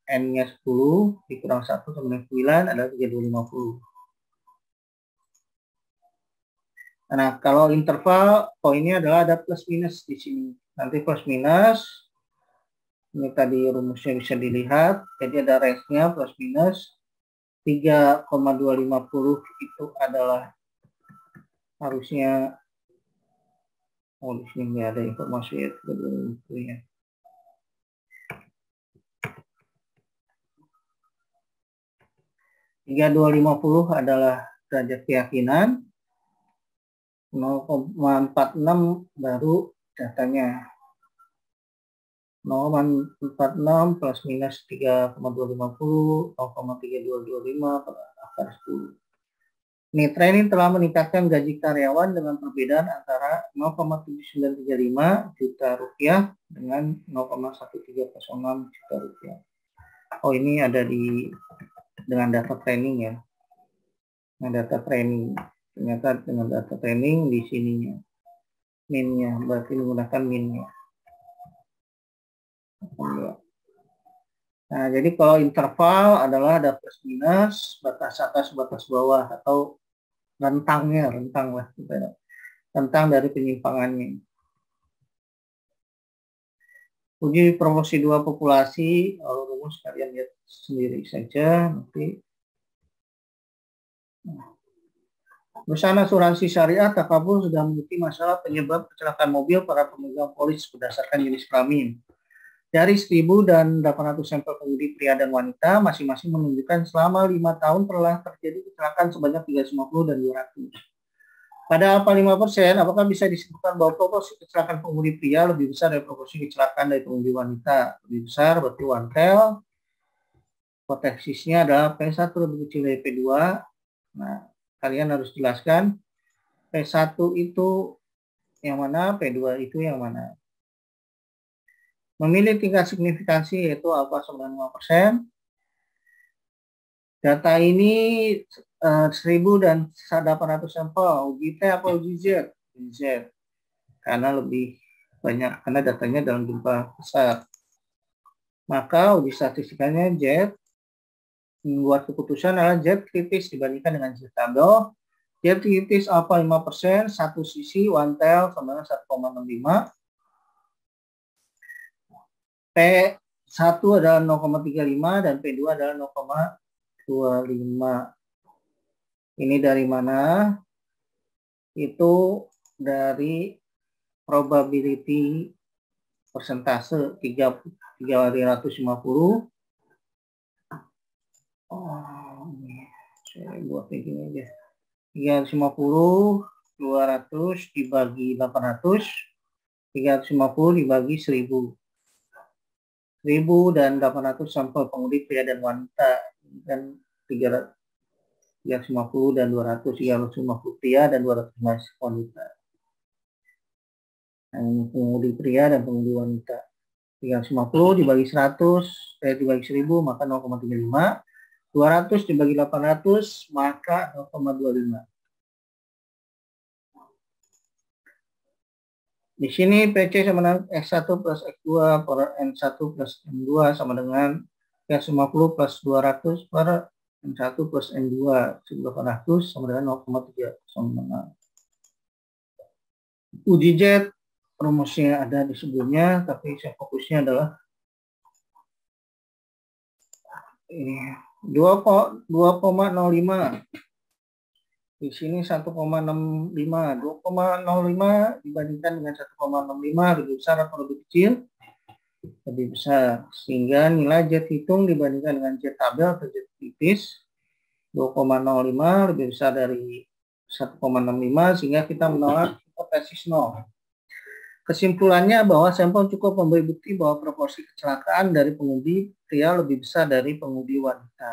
N-nya 10 dikurang 1 sama dengan 9 adalah 3250. Nah, kalau interval poinnya adalah ada plus minus di sini. Nanti plus minus, ini tadi rumusnya bisa dilihat. Jadi ada range-nya plus minus 3,250 itu adalah harusnya, di sini nggak ada informasi ya, 3,250 ya. 3,250 adalah derajat keyakinan, 0,46 baru datanya. 0,46 plus minus 3,250, 0,3225 per akar 10. Mitra ini telah meningkatkan gaji karyawan dengan perbedaan antara 0,7935 juta rupiah dengan 0,1306 juta rupiah. Oh, ini ada dengan data training ya. Nah, data training. Ternyata dengan data training di sininya. Min-nya, berarti menggunakan min-nya. Nah, jadi kalau interval adalah ada plus minus, batas atas, batas bawah, atau rentangnya, rentang lah. Rentang dari penyimpangannya. Uji proporsi 2 populasi, rumus kalian lihat sendiri saja nanti. Perusahaan asuransi syariah Takabur sudah memiliki masalah penyebab kecelakaan mobil para pemegang polis berdasarkan jenis kelamin. Dari 1.800 sampel pengemudi pria dan wanita, masing-masing menunjukkan selama 5 tahun telah terjadi kecelakaan sebanyak 350 dan 200. Pada alfa 5%, apakah bisa disebutkan bahwa proporsi kecelakaan pengemudi pria lebih besar dari proporsi kecelakaan dari pengemudi wanita? Lebih besar berarti one tail. Hipotesisnya adalah P1 lebih kecil dari P2. Nah, kalian harus jelaskan P1 itu yang mana, P2 itu yang mana. Memilih tingkat signifikansi yaitu alfa 95%. Data ini 1.000 dan 800 sampel. Uji T apa uji Z? Uji Z. Karena lebih banyak, karena datanya dalam jumlah besar. Maka uji statistikanya Z. Membuat keputusan adalah Z kritis dibandingkan dengan Z tabel. Z kritis alfa 5%, satu sisi one tail sama dengan 1,65. P1 adalah 0,35 dan P2 adalah 0,25. Ini dari mana? Itu dari probability persentase 350. Saya buat kayak gini aja. 350, 200 dibagi 800, 350 dibagi 1000. 1.000 dan 800 sampel pengemudi pria dan wanita, dan 350 dan 200, 350 pria dan 200 wanita. Yang pengemudi pria dan pengemudi wanita. 350 dibagi 100, dibagi 1000 maka 0,35. 200 dibagi 800 maka 0,25. Di sini PC sama dengan X1 plus X2 per N1 plus N2 sama dengan X50 plus 200 per N1 plus N2 1800 sama dengan 0,306. Uji Z rumusnya ada di sebelumnya, tapi saya fokusnya adalah ini 2,05. Di sini 1,65. 2,05 dibandingkan dengan 1,65 lebih besar atau lebih kecil? Lebih besar. Sehingga nilai Z hitung dibandingkan dengan Z tabel atau Z tipis 2,05 lebih besar dari 1,65 sehingga kita menolak hipotesis 0. Kesimpulannya bahwa sampel cukup memberi bukti bahwa proporsi kecelakaan dari pengemudi pria lebih besar dari pengemudi wanita.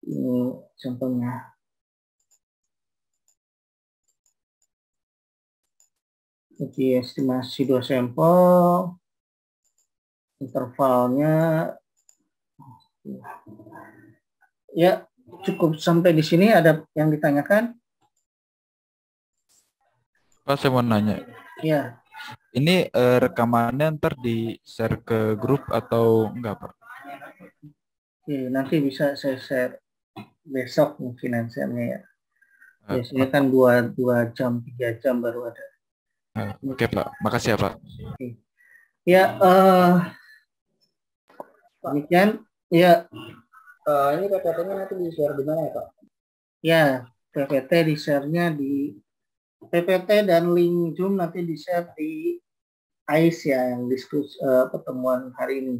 Ini sampelnya. Jadi estimasi 2 sampel, intervalnya ya cukup sampai di sini. Ada yang ditanyakan? Pak, saya mau nanya. Ya. Ini rekamannya ntar di-share ke grup atau enggak, Pak? Oke, nanti bisa saya share besok mungkin answernya ya. Biasanya kan 2 jam, 3 jam baru ada. Oke, Pak. Makasih ya, Pak. Oke. Ya, demikian. Ya, Ini PPT-nya nanti di-share di mana ya, Pak? ya, PPT di-share-nya di PPT dan link Zoom nanti di-share di AIS ya, yang diskus pertemuan hari ini.